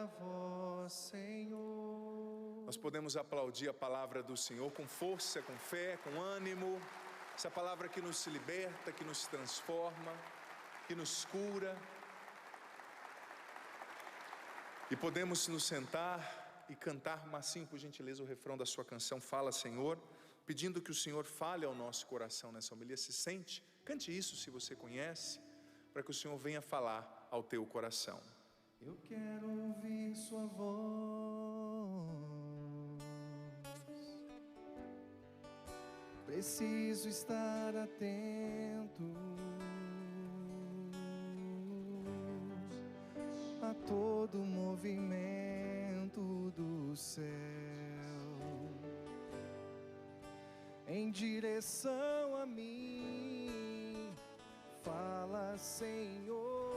a vós, Senhor. Nós podemos aplaudir a palavra do Senhor com força, com fé, com ânimo. Essa palavra que nos liberta, que nos transforma, que nos cura. E podemos nos sentar e cantar, Marcinho, por gentileza, o refrão da sua canção Fala, Senhor, pedindo que o Senhor fale ao nosso coração nessa homilia. Se sente, cante isso se você conhece, para que o Senhor venha falar ao teu coração. Eu quero ouvir sua voz, preciso estar atento a todo movimento do céu, em direção a mim. Fala, Senhor.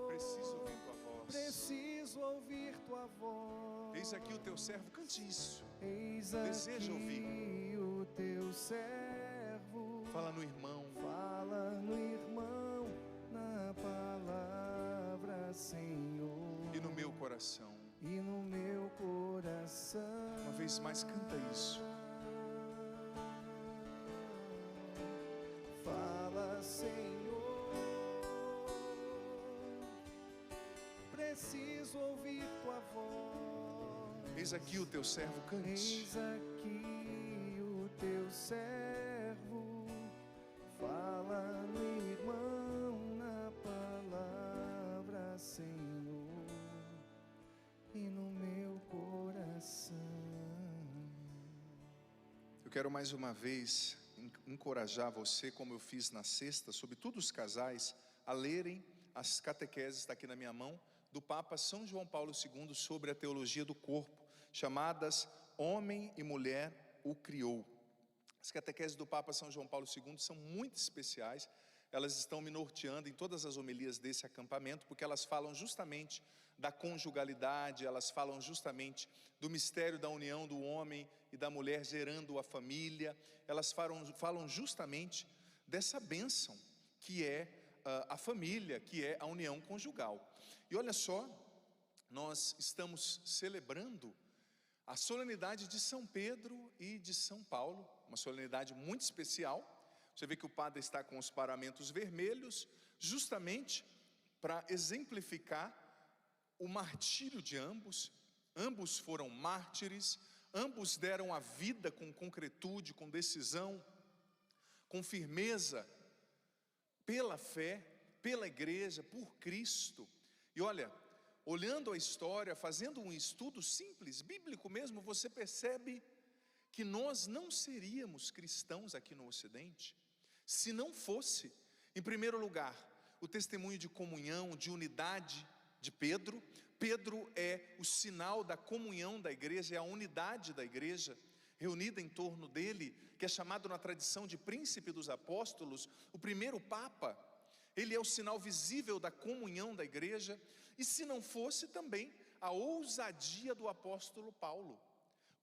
Preciso ouvir tua voz. Preciso ouvir tua voz. Eis aqui o teu servo, cante isso. Eis Deseja aqui ouvir. o teu servo. Fala no irmão. Fala no irmão, na palavra, Senhor. E no meu coração. E no meu coração. Uma vez mais, canta isso. Fala, Senhor. Preciso ouvir tua voz. Eis aqui o teu servo, cante. Eis aqui o teu servo. Fala no irmão, na palavra, Senhor, e no meu coração. Eu quero mais uma vez encorajar você, como eu fiz na sexta, sobretudo os casais, a lerem as catequeses, está aqui na minha mão, do Papa São João Paulo II sobre a teologia do corpo, chamadas Homem e Mulher o Criou. As catequeses do Papa São João Paulo II são muito especiais. Elas estão me norteando em todas as homilias desse acampamento, porque elas falam justamente da conjugalidade, elas falam justamente do mistério da união do homem e da mulher gerando a família, elas falam justamente dessa bênção que é a família, que é a união conjugal. E olha só, nós estamos celebrando a solenidade de São Pedro e de São Paulo, uma solenidade muito especial. Você vê que o padre está com os paramentos vermelhos, justamente para exemplificar o martírio de ambos. Ambos foram mártires, ambos deram a vida com concretude, com decisão, com firmeza, pela fé, pela igreja, por Cristo. E olha, olhando a história, fazendo um estudo simples, bíblico mesmo, você percebe que nós não seríamos cristãos aqui no Ocidente se não fosse, em primeiro lugar, o testemunho de comunhão, de unidade de Pedro. Pedro é o sinal da comunhão da igreja, é a unidade da igreja reunida em torno dele, que é chamado na tradição de príncipe dos apóstolos, o primeiro papa. Ele é o sinal visível da comunhão da igreja. E se não fosse também a ousadia do apóstolo Paulo.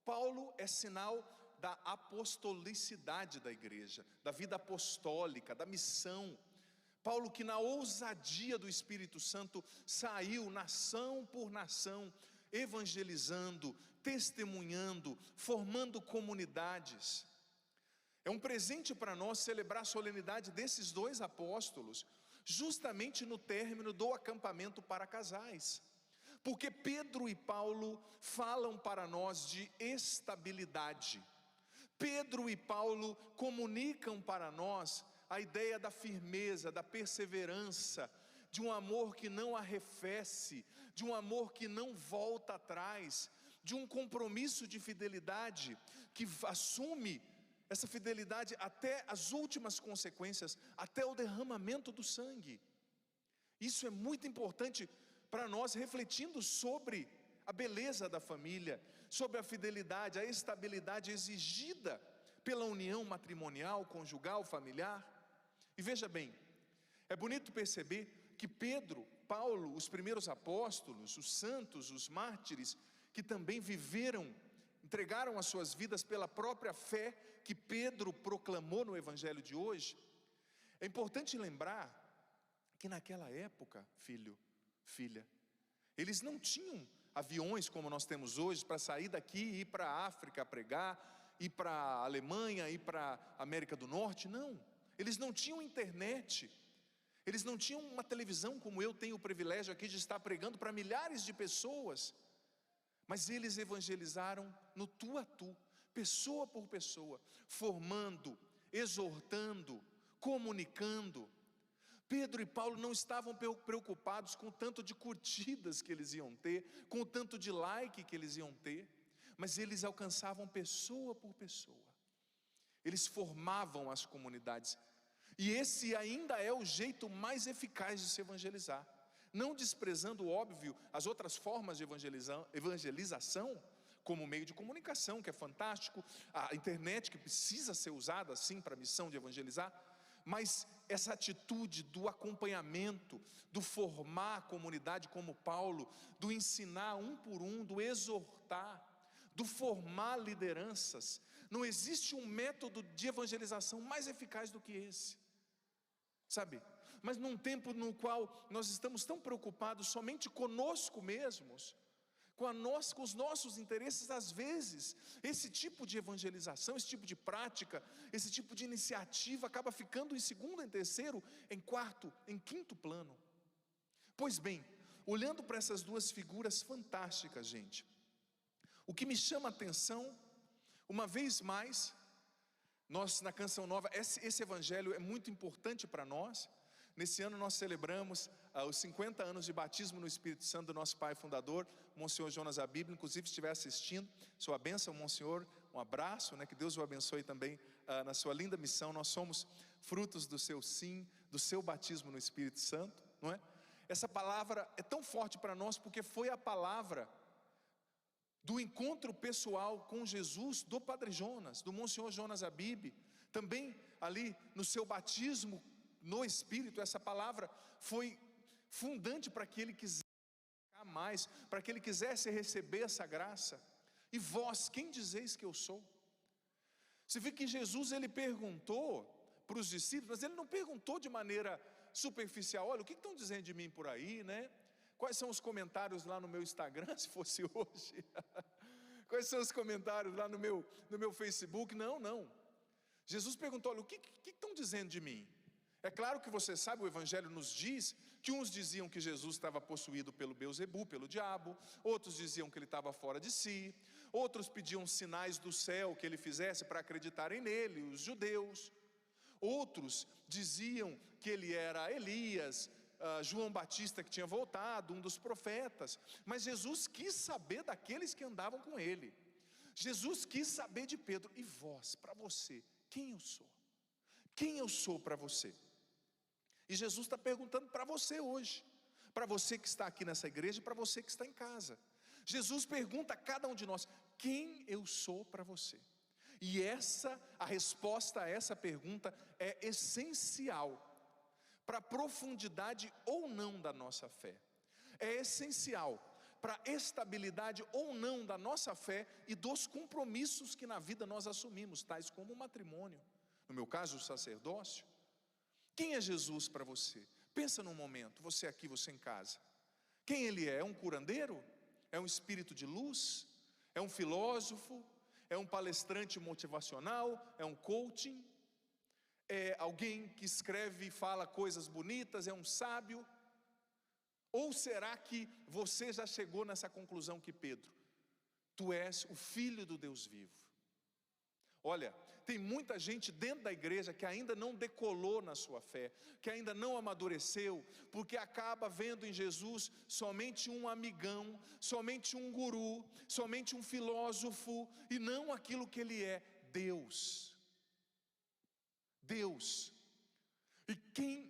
Paulo é sinal da apostolicidade da igreja, da vida apostólica, da missão. Paulo, que na ousadia do Espírito Santo saiu nação por nação, evangelizando, testemunhando, formando comunidades. É um presente para nós celebrar a solenidade desses dois apóstolos, justamente no término do acampamento para casais. Porque Pedro e Paulo falam para nós de estabilidade. Pedro e Paulo comunicam para nós a ideia da firmeza, da perseverança, de um amor que não arrefece, de um amor que não volta atrás, de um compromisso de fidelidade que assume essa fidelidade até as últimas consequências, até o derramamento do sangue. Isso é muito importante para nós, refletindo sobre a beleza da família, sobre a fidelidade, a estabilidade exigida pela união matrimonial, conjugal, familiar. E veja bem, é bonito perceber que Pedro, Paulo, os primeiros apóstolos, os santos, os mártires, que também viveram, entregaram as suas vidas pela própria fé que Pedro proclamou no evangelho de hoje. É importante lembrar que naquela época, filho, filha, Eles não tinham aviões como nós temos hoje para sair daqui e ir para a África pregar, ir para a Alemanha, ir para a América do Norte, não. Eles não tinham internet, eles não tinham uma televisão como eu tenho o privilégio aqui de estar pregando para milhares de pessoas, mas eles evangelizaram no tu a tu, pessoa por pessoa, formando, exortando, comunicando. Pedro e Paulo não estavam preocupados com o tanto de curtidas que eles iam ter, com o tanto de like que eles iam ter, mas eles alcançavam pessoa por pessoa, eles formavam as comunidades, e esse ainda é o jeito mais eficaz de se evangelizar, não desprezando, óbvio, as outras formas de evangelização, como meio de comunicação, que é fantástico, a internet que precisa ser usada assim para a missão de evangelizar, mas essa atitude do acompanhamento, do formar a comunidade como Paulo, do ensinar um por um, do exortar, do formar lideranças, não existe um método de evangelização mais eficaz do que esse, sabe? Mas num tempo no qual nós estamos tão preocupados somente conosco mesmos, com os nossos interesses, às vezes, esse tipo de evangelização, esse tipo de prática, esse tipo de iniciativa acaba ficando em segundo, em terceiro, em quarto, em quinto plano. Pois bem, olhando para essas duas figuras fantásticas, gente, o que me chama a atenção, uma vez mais, nós na Canção Nova, esse evangelho é muito importante para nós. Nesse ano nós celebramos os 50 anos de batismo no Espírito Santo do nosso pai fundador, Monsenhor Jonas Abib. Inclusive, se estiver assistindo, sua bênção, Monsenhor, um abraço, que Deus o abençoe também na sua linda missão. Nós somos frutos do seu sim, do seu batismo no Espírito Santo, não é? Essa palavra é tão forte para nós porque foi a palavra do encontro pessoal com Jesus do Padre Jonas, do Monsenhor Jonas Abib. Também ali no seu batismo no Espírito, essa palavra foi fundante para que ele quisesse mais, para que ele quisesse receber essa graça. E vós, quem dizeis que eu sou? Você vê que Jesus, ele perguntou para os discípulos, mas ele não perguntou de maneira superficial. Olha, o que estão dizendo de mim por aí, né? Quais são os comentários lá no meu Instagram, se fosse hoje? Quais são os comentários lá no meu Facebook? Não. Jesus perguntou, olha, o que estão dizendo de mim? É claro que você sabe, o Evangelho nos diz que uns diziam que Jesus estava possuído pelo Beelzebu, pelo diabo, outros diziam que ele estava fora de si, outros pediam sinais do céu que ele fizesse para acreditarem nele, os judeus, outros diziam que ele era Elias, João Batista que tinha voltado, um dos profetas, mas Jesus quis saber daqueles que andavam com ele, Jesus quis saber de Pedro, e vós, para você, quem eu sou? Quem eu sou para você? E Jesus está perguntando para você hoje, para você que está aqui nessa igreja, para você que está em casa. Jesus pergunta a cada um de nós, quem eu sou para você? E a resposta a essa pergunta é essencial para a profundidade ou não da nossa fé. É essencial para a estabilidade ou não da nossa fé e dos compromissos que na vida nós assumimos, tais como o matrimônio, no meu caso o sacerdócio. Quem é Jesus para você? Pensa num momento, você aqui, você em casa. Quem ele é? É um curandeiro? É um espírito de luz? É um filósofo? É um palestrante motivacional? É um coaching? É alguém que escreve e fala coisas bonitas? É um sábio? Ou será que você já chegou nessa conclusão que Pedro, tu és o Filho do Deus vivo? Olha, tem muita gente dentro da igreja que ainda não decolou na sua fé, que ainda não amadureceu, porque acaba vendo em Jesus somente um amigão, somente um guru, somente um filósofo, e não aquilo que ele é, Deus. Deus. E quem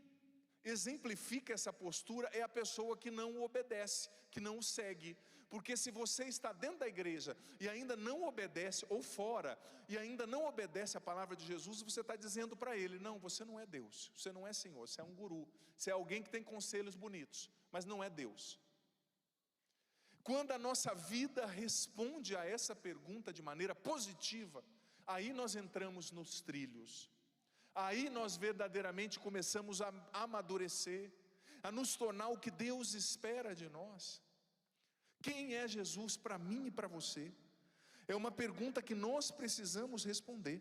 exemplifica essa postura é a pessoa que não o obedece, que não o segue. Porque se você está dentro da igreja e ainda não obedece, ou fora, e ainda não obedece a palavra de Jesus, você está dizendo para ele, não, você não é Deus, você não é Senhor, você é um guru, você é alguém que tem conselhos bonitos, mas não é Deus. Quando a nossa vida responde a essa pergunta de maneira positiva, aí nós entramos nos trilhos, aí nós verdadeiramente começamos a amadurecer, a nos tornar o que Deus espera de nós. Quem é Jesus para mim e para você? É uma pergunta que nós precisamos responder.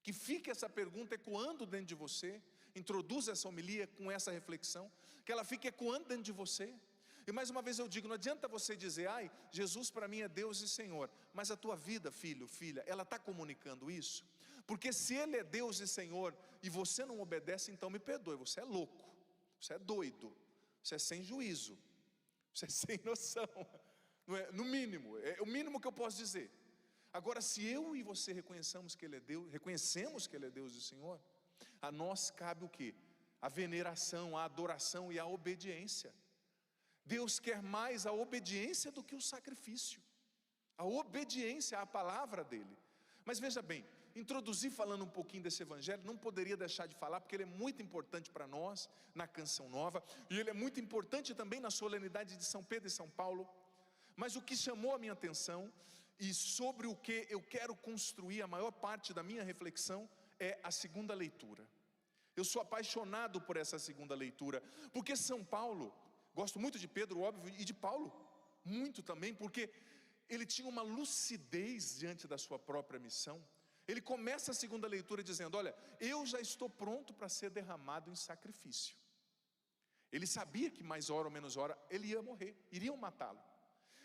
Que fique essa pergunta ecoando dentro de você. Introduza essa homilia com essa reflexão, que ela fique ecoando dentro de você. E mais uma vez eu digo, não adianta você dizer, ai, Jesus para mim é Deus e Senhor, mas a tua vida, filho, filha, ela está comunicando isso? Porque se Ele é Deus e Senhor, e você não obedece, então me perdoe, você é louco, você é doido, você é sem juízo, você é sem noção, não é? No mínimo, é o mínimo que eu posso dizer. Agora, se eu e você reconhecemos que Ele é Deus e Senhor, a nós cabe o quê? A veneração, a adoração e a obediência. Deus quer mais a obediência do que o sacrifício, a obediência à palavra dEle. Mas veja bem, introduzir falando um pouquinho desse evangelho, não poderia deixar de falar, porque ele é muito importante para nós, na Canção Nova, e ele é muito importante também na solenidade de São Pedro e São Paulo. Mas o que chamou a minha atenção, e sobre o que eu quero construir a maior parte da minha reflexão, é a segunda leitura. Eu sou apaixonado por essa segunda leitura, porque São Paulo, gosto muito de Pedro, óbvio, e de Paulo, muito também, porque ele tinha uma lucidez diante da sua própria missão. Ele começa a segunda leitura dizendo, olha, eu já estou pronto para ser derramado em sacrifício. Ele sabia que mais hora ou menos hora ele ia morrer, iriam matá-lo.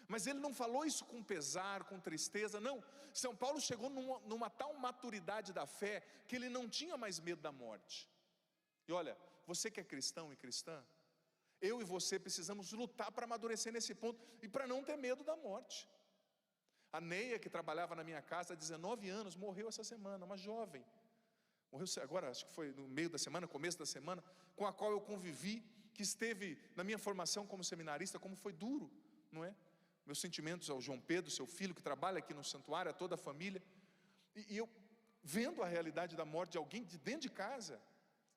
Mas ele não falou isso com pesar, com tristeza, não. São Paulo chegou numa tal maturidade da fé, que ele não tinha mais medo da morte. E olha, você que é cristão e cristã, eu e você precisamos lutar para amadurecer nesse ponto, e para não ter medo da morte. A Neia, que trabalhava na minha casa há 19 anos, morreu essa semana, uma jovem. Morreu agora, acho que foi no meio da semana, começo da semana, com a qual eu convivi, que esteve na minha formação como seminarista, como foi duro, não é? Meus sentimentos ao João Pedro, seu filho, que trabalha aqui no santuário, a toda a família. E eu, vendo a realidade da morte de alguém de dentro de casa,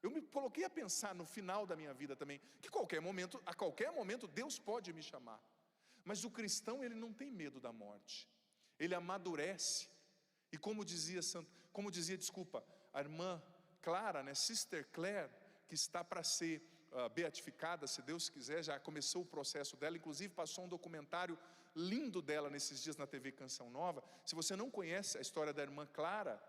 eu me coloquei a pensar no final da minha vida também, que a qualquer momento Deus pode me chamar. Mas o cristão, ele não tem medo da morte. Ele amadurece. E como dizia a irmã Clara, né, Sister Claire, que está para ser beatificada, se Deus quiser, já começou o processo dela, inclusive passou um documentário lindo dela nesses dias na TV Canção Nova. Se você não conhece a história da irmã Clara,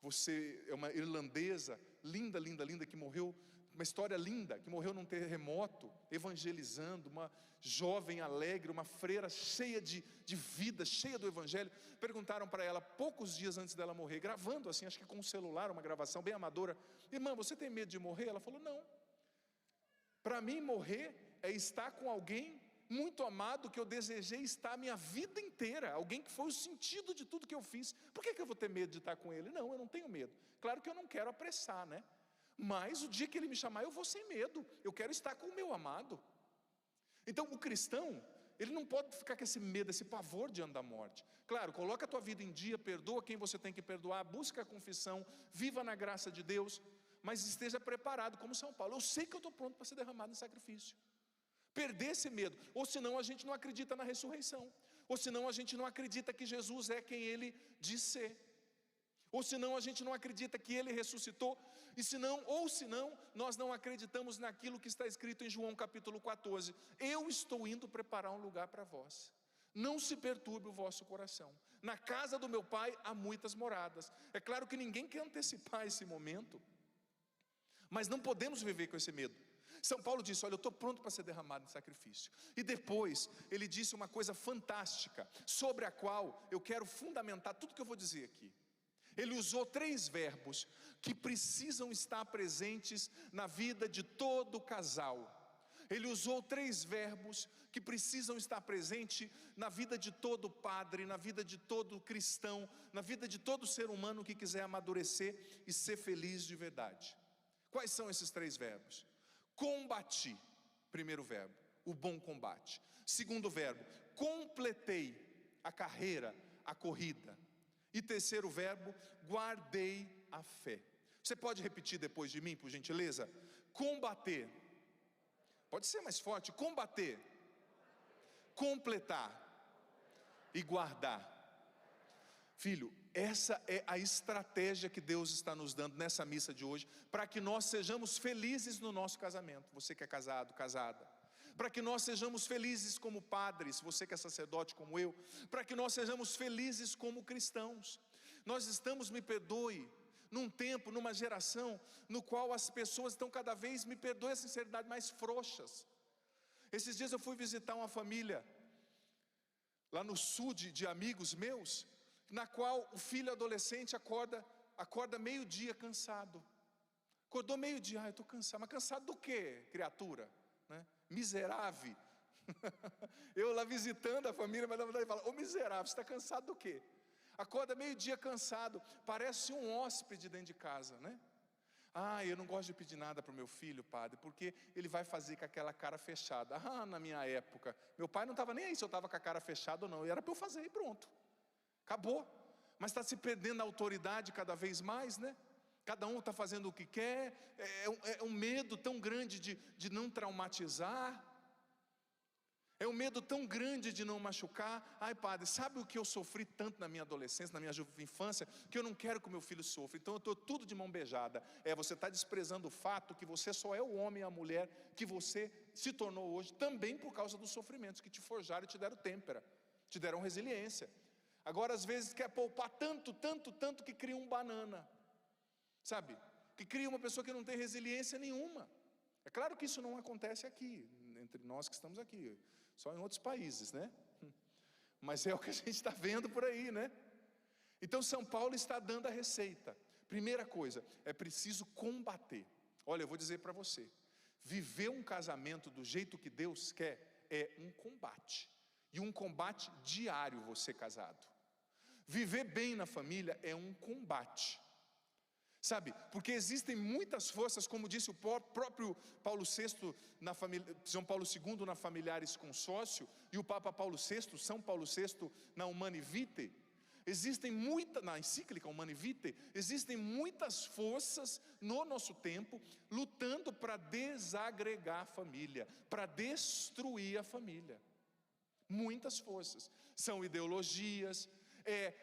você é uma irlandesa, linda, linda, linda, que morreu, uma história linda, que morreu num terremoto, evangelizando, uma jovem alegre, uma freira cheia de vida, cheia do evangelho. Perguntaram para ela, poucos dias antes dela morrer, gravando assim, acho que com um celular, uma gravação bem amadora, irmã, você tem medo de morrer? Ela falou, não. Para mim morrer é estar com alguém muito amado, que eu desejei estar a minha vida inteira, alguém que foi o sentido de tudo que eu fiz. Por que eu vou ter medo de estar com ele? Não, eu não tenho medo. Claro que eu não quero apressar, né? Mas o dia que ele me chamar, eu vou sem medo. Eu quero estar com o meu amado. Então o cristão, ele não pode ficar com esse medo, esse pavor diante da morte. Claro, coloca a tua vida em dia, perdoa quem você tem que perdoar, busca a confissão, viva na graça de Deus, mas esteja preparado como São Paulo. Eu sei que eu estou pronto para ser derramado em sacrifício. Perder esse medo, ou senão a gente não acredita na ressurreição, ou senão a gente não acredita que Jesus é quem Ele diz ser, ou senão a gente não acredita que Ele ressuscitou, ou senão nós não acreditamos naquilo que está escrito em João capítulo 14, eu estou indo preparar um lugar para vós, não se perturbe o vosso coração, na casa do meu Pai há muitas moradas. É claro que ninguém quer antecipar esse momento, mas não podemos viver com esse medo. São Paulo disse, olha, eu estou pronto para ser derramado em sacrifício. E depois, ele disse uma coisa fantástica, sobre a qual eu quero fundamentar tudo que eu vou dizer aqui. Ele usou 3 verbos, que precisam estar presentes na vida de todo casal. Ele usou 3 verbos, que precisam estar presentes na vida de todo padre, na vida de todo cristão, na vida de todo ser humano que quiser amadurecer e ser feliz de verdade. Quais são esses 3 verbos? Combati, primeiro verbo, o bom combate. Segundo verbo, completei a carreira, a corrida. E terceiro verbo, guardei a fé. Você pode repetir depois de mim, por gentileza? Combater. Pode ser mais forte. Combater, completar e guardar. Filho, essa é a estratégia que Deus está nos dando nessa missa de hoje, para que nós sejamos felizes no nosso casamento. Você que é casado, casada, para que nós sejamos felizes como padres, você que é sacerdote como eu, para que nós sejamos felizes como cristãos. Nós estamos, me perdoe, num tempo, numa geração, no qual as pessoas estão cada vez, me perdoe a sinceridade, mais frouxas. Esses dias eu fui visitar uma família, lá no sul de amigos meus, na qual o filho adolescente acorda meio-dia cansado. Acordou meio-dia, eu estou cansado, mas cansado do quê, criatura? Né? Miserável. Eu lá visitando a família, mas na verdade fala, ô miserável, você está cansado do quê? Acorda meio-dia cansado, parece um hóspede dentro de casa, né? Eu não gosto de pedir nada para o meu filho, padre, porque ele vai fazer com aquela cara fechada. Na minha época, meu pai não estava nem aí se eu estava com a cara fechada ou não, era para eu fazer e pronto, acabou. Mas está se perdendo a autoridade cada vez mais, né? Cada um está fazendo o que quer, é um medo tão grande de não traumatizar, é um medo tão grande de não machucar. Padre, sabe o que eu sofri tanto na minha adolescência, na minha infância, que eu não quero que o meu filho sofra, então eu estou tudo de mão beijada. Você está desprezando o fato que você só é o homem e a mulher que você se tornou hoje, também por causa dos sofrimentos que te forjaram e te deram têmpera, te deram resiliência. Agora às vezes quer poupar tanto que cria um banana, sabe, que cria uma pessoa que não tem resiliência nenhuma. É claro que isso não acontece aqui, entre nós que estamos aqui, só em outros países, né? Mas é o que a gente está vendo por aí, né? Então São Paulo está dando a receita. Primeira coisa, é preciso combater. Olha, eu vou dizer para você, viver um casamento do jeito que Deus quer é um combate, e um combate diário você casado. Viver bem na família é um combate, sabe, porque existem muitas forças, como disse o próprio Paulo VI, João Paulo II na Familiares Consórcio, e o Papa Paulo VI, São Paulo VI na Humanae Vitae, na encíclica Humanae Vitae, existem muitas forças no nosso tempo, lutando para desagregar a família, para destruir a família. Muitas forças, são ideologias,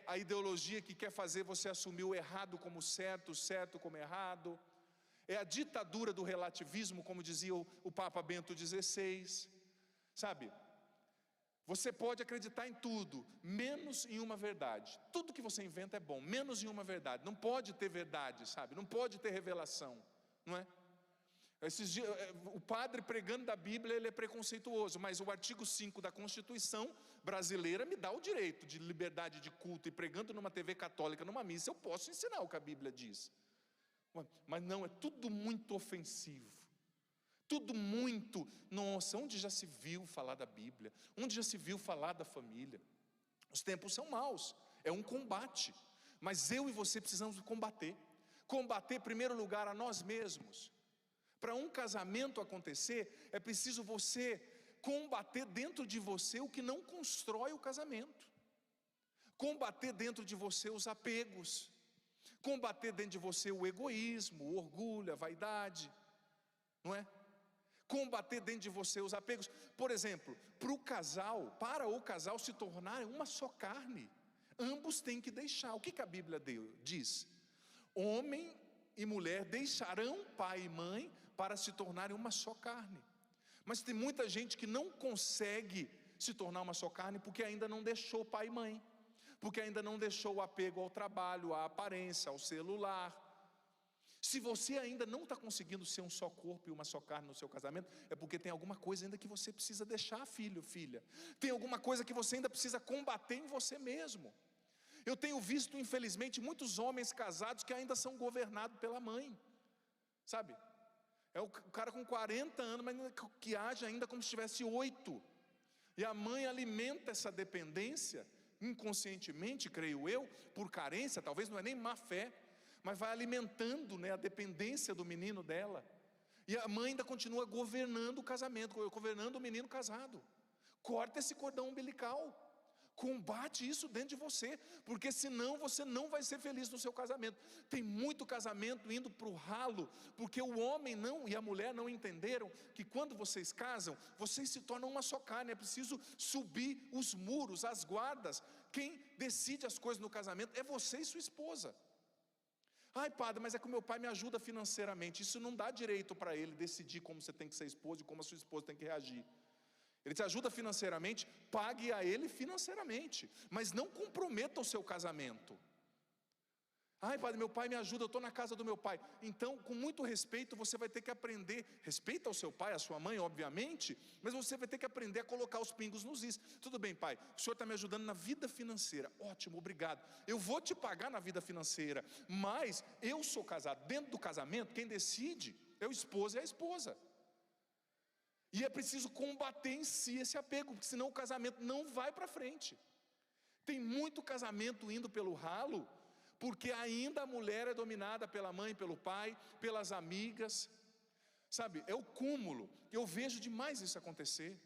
a ideologia que quer fazer você assumir o errado como certo, o certo como errado, é a ditadura do relativismo, como dizia o Papa Bento XVI, sabe, você pode acreditar em tudo, menos em uma verdade, tudo que você inventa é bom, menos em uma verdade, não pode ter verdade, sabe, não pode ter revelação, não é? Esses dias, o padre pregando da Bíblia, ele é preconceituoso, mas o artigo 5 da Constituição brasileira me dá o direito de liberdade de culto, e pregando numa TV católica, numa missa, eu posso ensinar o que a Bíblia diz. Mas não, é tudo muito ofensivo, tudo muito, nossa, onde já se viu falar da Bíblia? Onde já se viu falar da família? Os tempos são maus, é um combate, mas eu e você precisamos combater, em primeiro lugar a nós mesmos. Para um casamento acontecer, é preciso você combater dentro de você o que não constrói o casamento, combater dentro de você os apegos, combater dentro de você o egoísmo, o orgulho, a vaidade, não é? Combater dentro de você os apegos. Por exemplo, para o casal se tornar uma só carne, ambos têm que deixar. O que a Bíblia diz? Homem e mulher deixarão pai e mãe para se tornarem uma só carne. Mas tem muita gente que não consegue se tornar uma só carne porque ainda não deixou pai e mãe, porque ainda não deixou o apego ao trabalho, à aparência, ao celular. Se você ainda não está conseguindo ser um só corpo e uma só carne no seu casamento, é porque tem alguma coisa ainda que você precisa deixar, filho, filha. Tem alguma coisa que você ainda precisa combater em você mesmo. Eu tenho visto, infelizmente, muitos homens casados que ainda são governados pela mãe, sabe? É o cara com 40 anos, mas que age ainda como se tivesse 8. E a mãe alimenta essa dependência, inconscientemente, creio eu, por carência, talvez não é nem má fé, mas vai alimentando, né, a dependência do menino dela. E a mãe ainda continua governando o casamento, governando o menino casado. Corta esse cordão umbilical. Combate isso dentro de você, porque senão você não vai ser feliz no seu casamento. Tem muito casamento indo para o ralo, porque o homem e a mulher não entenderam que quando vocês casam, vocês se tornam uma só carne. É preciso subir os muros, as guardas. Quem decide as coisas no casamento é você e sua esposa. Padre, mas é que o meu pai me ajuda financeiramente. Isso não dá direito para ele decidir como você tem que ser esposa e como a sua esposa tem que reagir. Ele te ajuda financeiramente, pague a ele financeiramente, mas não comprometa o seu casamento. Ai, padre, meu pai me ajuda, eu estou na casa do meu pai. Então, com muito respeito, você vai ter que aprender. Respeita o seu pai, a sua mãe, obviamente, mas você vai ter que aprender a colocar os pingos nos is. Tudo bem, pai, o senhor está me ajudando na vida financeira. Ótimo, obrigado. Eu vou te pagar na vida financeira, mas eu sou casado. Dentro do casamento, quem decide é o esposo e a esposa. E é preciso combater em si esse apego, porque senão o casamento não vai para frente. Tem muito casamento indo pelo ralo, porque ainda a mulher é dominada pela mãe, pelo pai, pelas amigas, sabe, é o cúmulo. Eu vejo demais isso acontecer.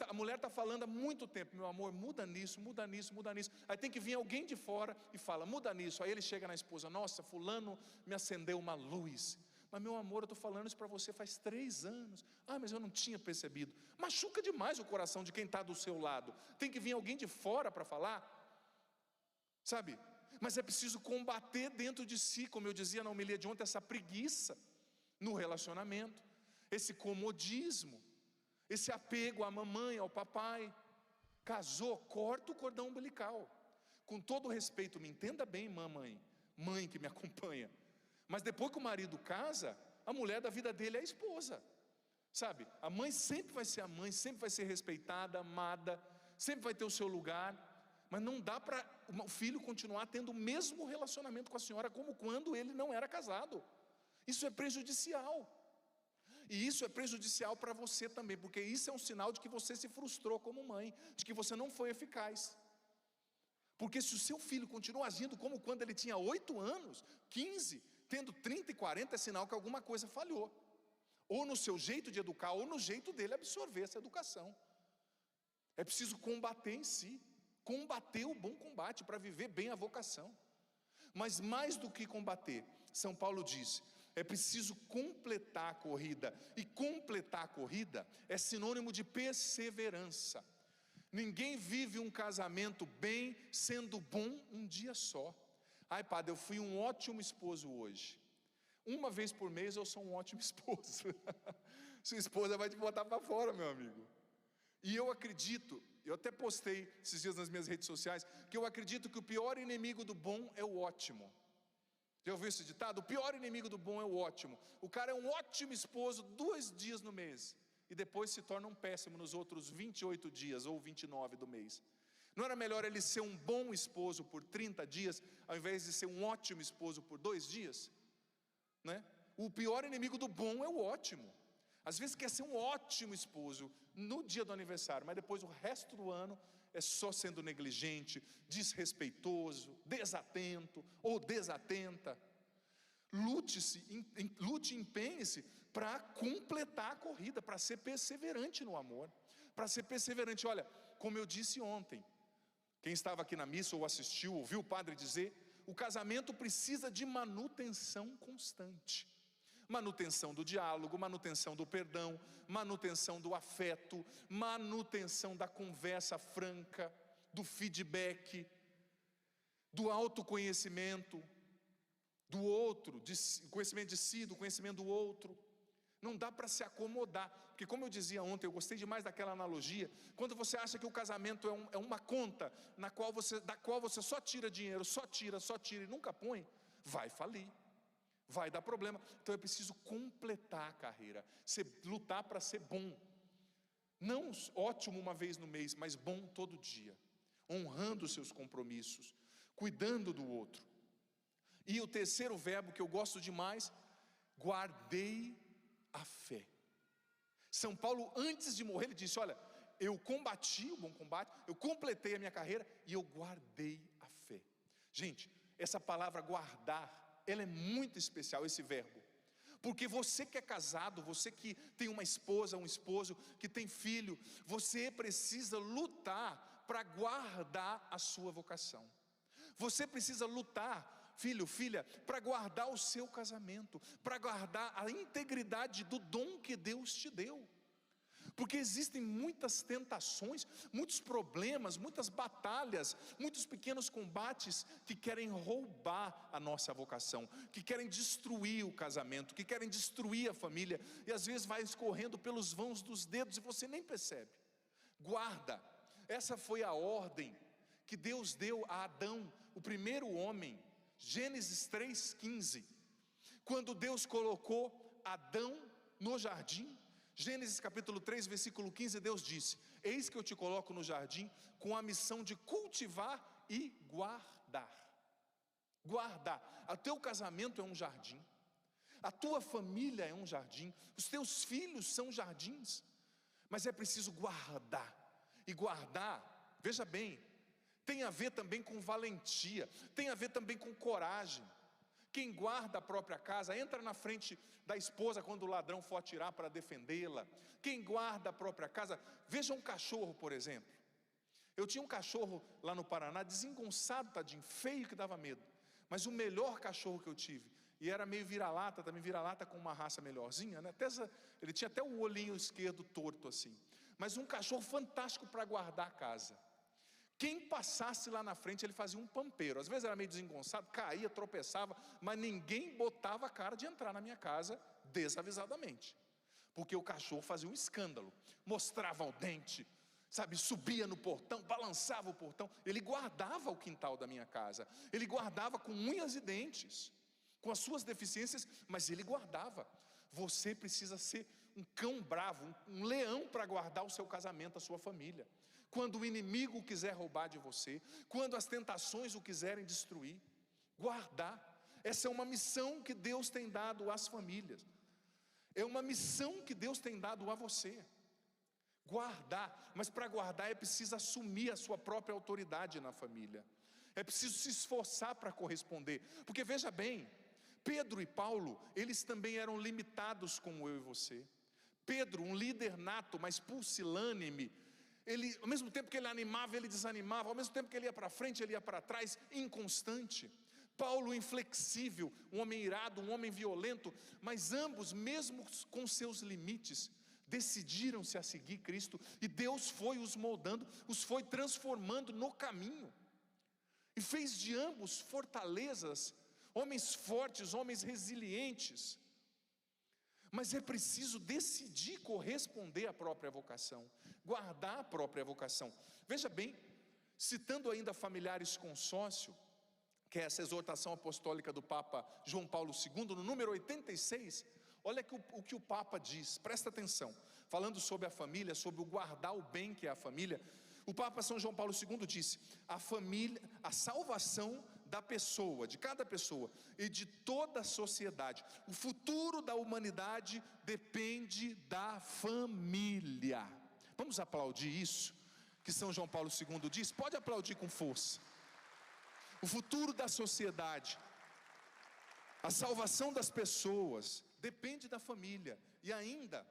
A mulher está falando há muito tempo: meu amor, muda nisso, muda nisso, muda nisso. Aí tem que vir alguém de fora e fala: muda nisso. Aí ele chega na esposa: nossa, fulano me acendeu uma luz. Mas meu amor, eu estou falando isso para você faz 3 anos. Ah, mas eu não tinha percebido. Machuca demais o coração de quem está do seu lado. Tem que vir alguém de fora para falar, sabe? Mas é preciso combater dentro de si, como eu dizia na homilia de ontem, essa preguiça no relacionamento, esse comodismo, esse apego à mamãe, ao papai. Casou, corta o cordão umbilical. Com todo respeito, me entenda bem, mamãe, mãe que me acompanha, mas depois que o marido casa, a mulher da vida dele é a esposa, sabe? A mãe sempre vai ser a mãe, sempre vai ser respeitada, amada, sempre vai ter o seu lugar. Mas não dá para o filho continuar tendo o mesmo relacionamento com a senhora como quando ele não era casado. Isso é prejudicial. E isso é prejudicial para você também, porque isso é um sinal de que você se frustrou como mãe, de que você não foi eficaz. Porque se o seu filho continua agindo como quando ele tinha 8 anos, 15, tendo 30 e 40, é sinal que alguma coisa falhou. Ou no seu jeito de educar, ou no jeito dele absorver essa educação. É preciso combater em si. Combater o bom combate para viver bem a vocação. Mas mais do que combater, São Paulo diz, é preciso completar a corrida. E completar a corrida é sinônimo de perseverança. Ninguém vive um casamento bem sendo bom um dia só. Ai, padre, eu fui um ótimo esposo hoje. Uma vez por mês eu sou um ótimo esposo. Sua esposa vai te botar para fora, meu amigo. E eu acredito, eu até postei esses dias nas minhas redes sociais, que eu acredito que o pior inimigo do bom é o ótimo. Já ouviu esse ditado? O pior inimigo do bom é o ótimo. O cara é um ótimo esposo 2 dias no mês, e depois se torna um péssimo nos outros 28 dias ou 29 do mês. Não era melhor ele ser um bom esposo por 30 dias, ao invés de ser um ótimo esposo por 2 dias? Né? O pior inimigo do bom é o ótimo. Às vezes quer ser um ótimo esposo no dia do aniversário, mas depois o resto do ano é só sendo negligente, desrespeitoso, desatento ou desatenta. Lute e empenhe-se para completar a corrida, para ser perseverante no amor, para ser perseverante. Olha, como eu disse ontem, quem estava aqui na missa ou assistiu, ouviu o padre dizer, o casamento precisa de manutenção constante. Manutenção do diálogo, manutenção do perdão, manutenção do afeto, manutenção da conversa franca, do feedback, do autoconhecimento do outro, conhecimento de si, do conhecimento do outro. Não dá para se acomodar, porque como eu dizia ontem, eu gostei demais daquela analogia, quando você acha que o casamento é uma conta da qual você só tira dinheiro, só tira e nunca põe, vai falir. Vai dar problema. Então é preciso completar a carreira, lutar para ser bom. Não ótimo uma vez no mês, mas bom todo dia. Honrando os seus compromissos, cuidando do outro. E o terceiro verbo que eu gosto demais, guardei a fé. São Paulo, antes de morrer, ele disse, olha, eu combati o bom combate, eu completei a minha carreira e eu guardei a fé. Gente, essa palavra guardar, ela é muito especial, esse verbo, porque você que é casado, você que tem uma esposa, um esposo, que tem filho, você precisa lutar para guardar a sua vocação. Você precisa lutar, filho, filha, para guardar o seu casamento, para guardar a integridade do dom que Deus te deu. Porque existem muitas tentações, muitos problemas, muitas batalhas, muitos pequenos combates que querem roubar a nossa vocação, que querem destruir o casamento, que querem destruir a família, e às vezes vai escorrendo pelos vãos dos dedos e você nem percebe. Guarda, essa foi a ordem que Deus deu a Adão, o primeiro homem, Gênesis 3,15, quando Deus colocou Adão no jardim. Gênesis capítulo 3, versículo 15, Deus disse: eis que eu te coloco no jardim com a missão de cultivar e guardar. Guardar. O teu casamento é um jardim, a tua família é um jardim, os teus filhos são jardins, mas é preciso guardar. E guardar, veja bem, tem a ver também com valentia, tem a ver também com coragem. Quem guarda a própria casa, entra na frente da esposa quando o ladrão for atirar para defendê-la. Quem guarda a própria casa, veja um cachorro, por exemplo. Eu tinha um cachorro lá no Paraná, desengonçado, tadinho, feio que dava medo. Mas o melhor cachorro que eu tive, e era meio vira-lata, também vira-lata com uma raça melhorzinha, né? Ele tinha até o olhinho esquerdo torto assim. Mas um cachorro fantástico para guardar a casa. Quem passasse lá na frente, ele fazia um pampeiro. Às vezes era meio desengonçado, caía, tropeçava, mas ninguém botava a cara de entrar na minha casa desavisadamente, porque o cachorro fazia um escândalo, mostrava o dente, sabe, subia no portão, balançava o portão. Ele guardava o quintal da minha casa, ele guardava com unhas e dentes, com as suas deficiências, mas ele guardava. Você precisa ser um cão bravo, um leão para guardar o seu casamento, a sua família. Quando o inimigo quiser roubar de você, quando as tentações o quiserem destruir, guardar. Essa é uma missão que Deus tem dado às famílias, é uma missão que Deus tem dado a você. Guardar, mas para guardar é preciso assumir a sua própria autoridade na família, é preciso se esforçar para corresponder, porque veja bem, Pedro e Paulo, eles também eram limitados como eu e você. Pedro, um líder nato, mas pusilânime, ele, ao mesmo tempo que ele animava, ele desanimava, ao mesmo tempo que ele ia para frente, ele ia para trás, inconstante. Paulo, inflexível, um homem irado, um homem violento, mas ambos, mesmo com seus limites, decidiram-se a seguir Cristo, e Deus foi os moldando, os foi transformando no caminho, e fez de ambos fortalezas, homens fortes, homens resilientes. Mas é preciso decidir corresponder à própria vocação, guardar a própria vocação. Veja bem, citando ainda Familiares Consórcio, que é essa exortação apostólica do Papa João Paulo II, no número 86, olha o que o Papa diz, presta atenção, falando sobre a família, sobre o guardar o bem que é a família. O Papa São João Paulo II disse: a família, a salvação da pessoa, de cada pessoa e de toda a sociedade, o futuro da humanidade depende da família. Vamos aplaudir isso que São João Paulo II diz? Pode aplaudir com força. O futuro da sociedade, a salvação das pessoas depende da família. E ainda,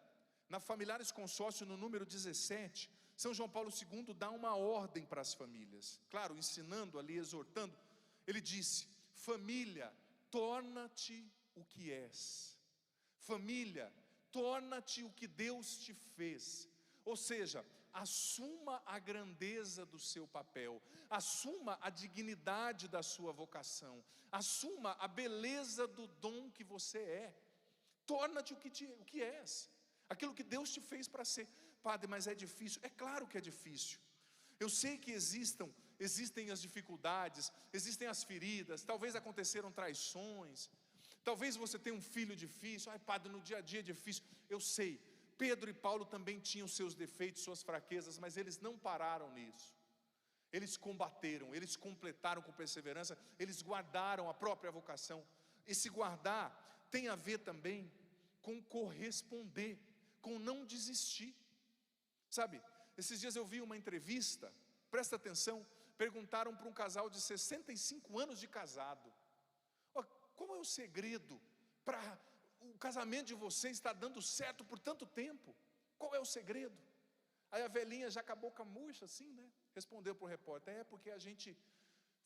na Familiares Consórcio, no número 17, São João Paulo II dá uma ordem para as famílias, claro, ensinando ali, exortando. Ele disse: família, torna-te o que és. Família, torna-te o que Deus te fez. Ou seja, assuma a grandeza do seu papel, assuma a dignidade da sua vocação, assuma a beleza do dom que você é. Torna-te o que és, aquilo que Deus te fez para ser. Padre, mas é difícil. É claro que é difícil. Eu sei que existem as dificuldades, existem as feridas, talvez aconteceram traições, talvez você tenha um filho difícil. Ai, padre, no dia a dia é difícil. Eu sei, Pedro e Paulo também tinham seus defeitos, suas fraquezas, mas eles não pararam nisso. Eles combateram, eles completaram com perseverança, eles guardaram a própria vocação. Esse guardar tem a ver também com corresponder, com não desistir. Sabe, esses dias eu vi uma entrevista, presta atenção, perguntaram para um casal de 65 anos de casado: qual é o segredo para o casamento de vocês estar dando certo por tanto tempo? Qual é o segredo? Aí a velhinha, já com a boca murcha assim, né, respondeu para o repórter: é porque a gente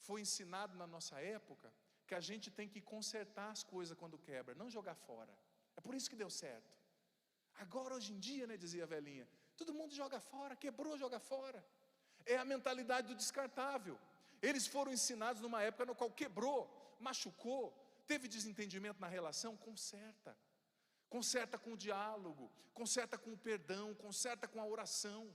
foi ensinado na nossa época que a gente tem que consertar as coisas quando quebra, não jogar fora. É por isso que deu certo. Agora, hoje em dia, né, dizia a velhinha, Todo mundo joga fora, quebrou, joga fora. É a mentalidade do descartável. Eles foram ensinados numa época no qual quebrou, machucou, teve desentendimento na relação, conserta. Conserta com o diálogo, conserta com o perdão, conserta com a oração.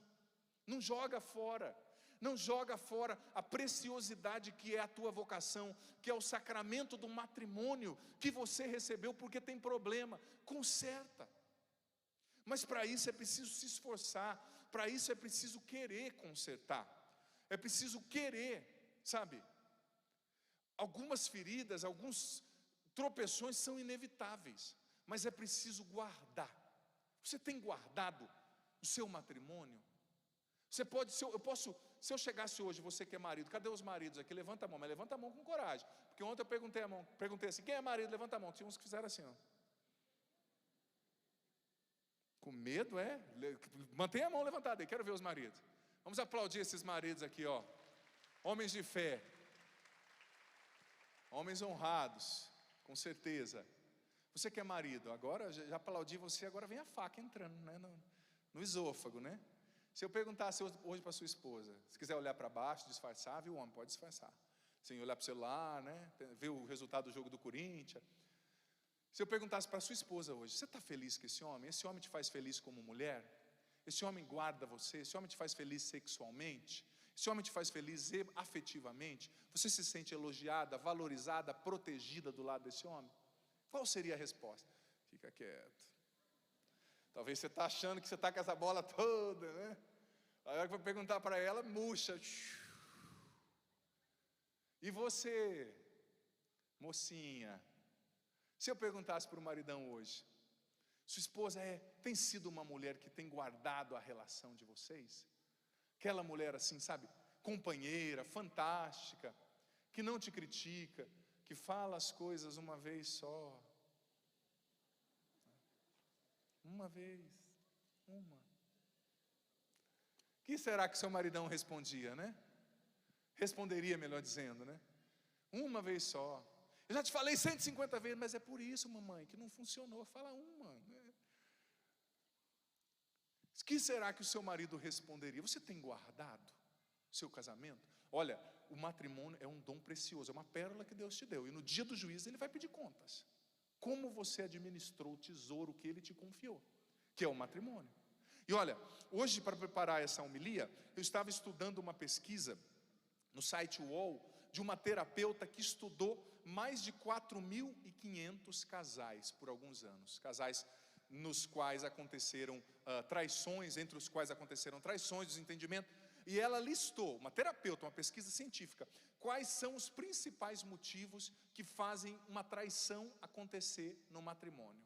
Não joga fora. Não joga fora a preciosidade que é a tua vocação, que é o sacramento do matrimônio que você recebeu porque tem problema. Conserta. Mas para isso é preciso se esforçar, para isso é preciso querer consertar. É preciso querer, sabe? Algumas feridas, alguns tropeções são inevitáveis, mas é preciso guardar. Você tem guardado o seu matrimônio? Você pode, se eu chegasse hoje, você que é marido, cadê os maridos aqui? Levanta a mão, mas levanta a mão com coragem. Porque ontem eu perguntei assim, quem é marido? Levanta a mão. Tinha uns que fizeram assim, ó. Com medo, é? Mantenha a mão levantada aí, quero ver os maridos. Vamos aplaudir esses maridos aqui, ó. Homens de fé. Homens honrados, com certeza. Você que é marido, agora já aplaudi você, agora vem a faca entrando, né, no esôfago, né? Se eu perguntasse hoje para sua esposa, se quiser olhar para baixo, disfarçar, viu, homem, pode disfarçar. Sem olhar para o celular, né? Ver o resultado do jogo do Corinthians. Se eu perguntasse para sua esposa hoje, você está feliz com esse homem? Esse homem te faz feliz como mulher? Esse homem guarda você? Esse homem te faz feliz sexualmente? Esse homem te faz feliz afetivamente? Você se sente elogiada, valorizada, protegida do lado desse homem? Qual seria a resposta? Fica quieto. Talvez você está achando que você está com essa bola toda, né? Aí a hora que eu perguntar para ela, murcha. E você, mocinha? Se eu perguntasse para o maridão hoje, sua esposa tem sido uma mulher que tem guardado a relação de vocês? Aquela mulher assim, sabe, companheira, fantástica, que não te critica, que fala as coisas uma vez só. Uma vez, uma. O que será que seu maridão respondia, né? Responderia, melhor dizendo, né? Uma vez só. Eu já te falei 150 vezes, mas é por isso, mamãe, que não funcionou. Fala uma, né? O que será que o seu marido responderia? Você tem guardado o seu casamento? Olha, o matrimônio é um dom precioso, é uma pérola que Deus te deu. E no dia do juízo ele vai pedir contas. Como você administrou o tesouro que ele te confiou, que é o matrimônio. E olha, hoje para preparar essa homilia, eu estava estudando uma pesquisa no site UOL, de uma terapeuta que estudou mais de 4.500 casais por alguns anos. Casais nos quais aconteceram traições, entre os quais aconteceram traições, desentendimento. E ela listou, uma terapeuta, uma pesquisa científica, quais são os principais motivos que fazem uma traição acontecer no matrimônio.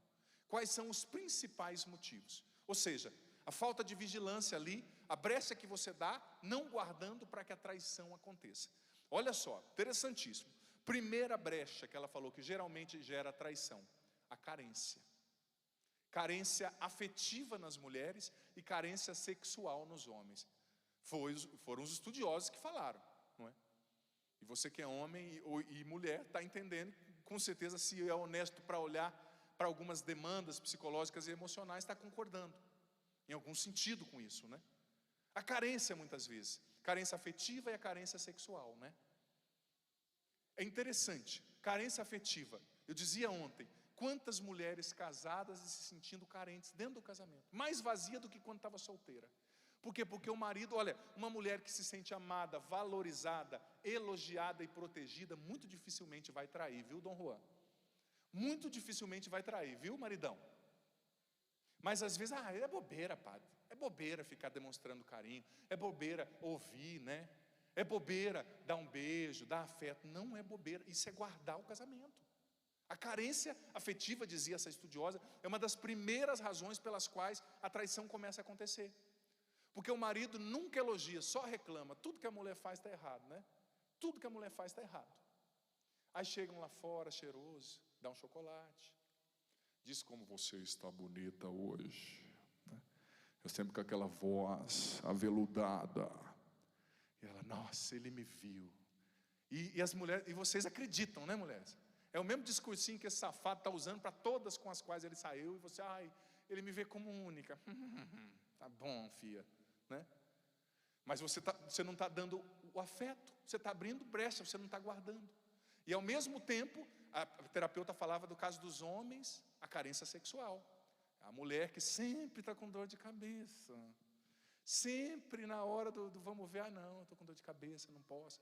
Quais são os principais motivos? Ou seja, a falta de vigilância ali, a brecha que você dá, não guardando para que a traição aconteça. Olha só, interessantíssimo. Primeira brecha que ela falou que geralmente gera traição, a carência. Carência afetiva nas mulheres e carência sexual nos homens. Foram os estudiosos que falaram, não é? E você que é homem e mulher está entendendo, com certeza, se é honesto para olhar para algumas demandas psicológicas e emocionais, está concordando, em algum sentido com isso, né? A carência muitas vezes, carência afetiva e a carência sexual, né? É interessante, carência afetiva, eu dizia ontem, quantas mulheres casadas e se sentindo carentes dentro do casamento, mais vazia do que quando estava solteira. Por quê? Porque o marido, olha, uma mulher que se sente amada, valorizada, elogiada e protegida, muito dificilmente vai trair, viu, Dom Juan? Muito dificilmente vai trair, viu, maridão? Mas às vezes, é bobeira, padre, é bobeira ficar demonstrando carinho, é bobeira ouvir, né? É bobeira dar um beijo, dar afeto, não é bobeira, isso é guardar o casamento. A carência afetiva, dizia essa estudiosa, é uma das primeiras razões pelas quais a traição começa a acontecer. Porque o marido nunca elogia, só reclama. Tudo que a mulher faz está errado, né? Tudo que a mulher faz está errado. Aí chegam lá fora, cheiroso, dá um chocolate. Diz como você está bonita hoje. Eu sempre com aquela voz aveludada. E ela, nossa, ele me viu. E as mulheres, e vocês acreditam, né, mulheres? É o mesmo discursinho que esse safado está usando para todas com as quais ele saiu. E você, ele me vê como única. Tá bom, filha, né? Mas você não está dando o afeto, você está abrindo brecha, você não está guardando. E ao mesmo tempo, a terapeuta falava do caso dos homens, a carência sexual. A mulher que sempre está com dor de cabeça, sempre na hora do vamos ver, não, estou com dor de cabeça, não posso.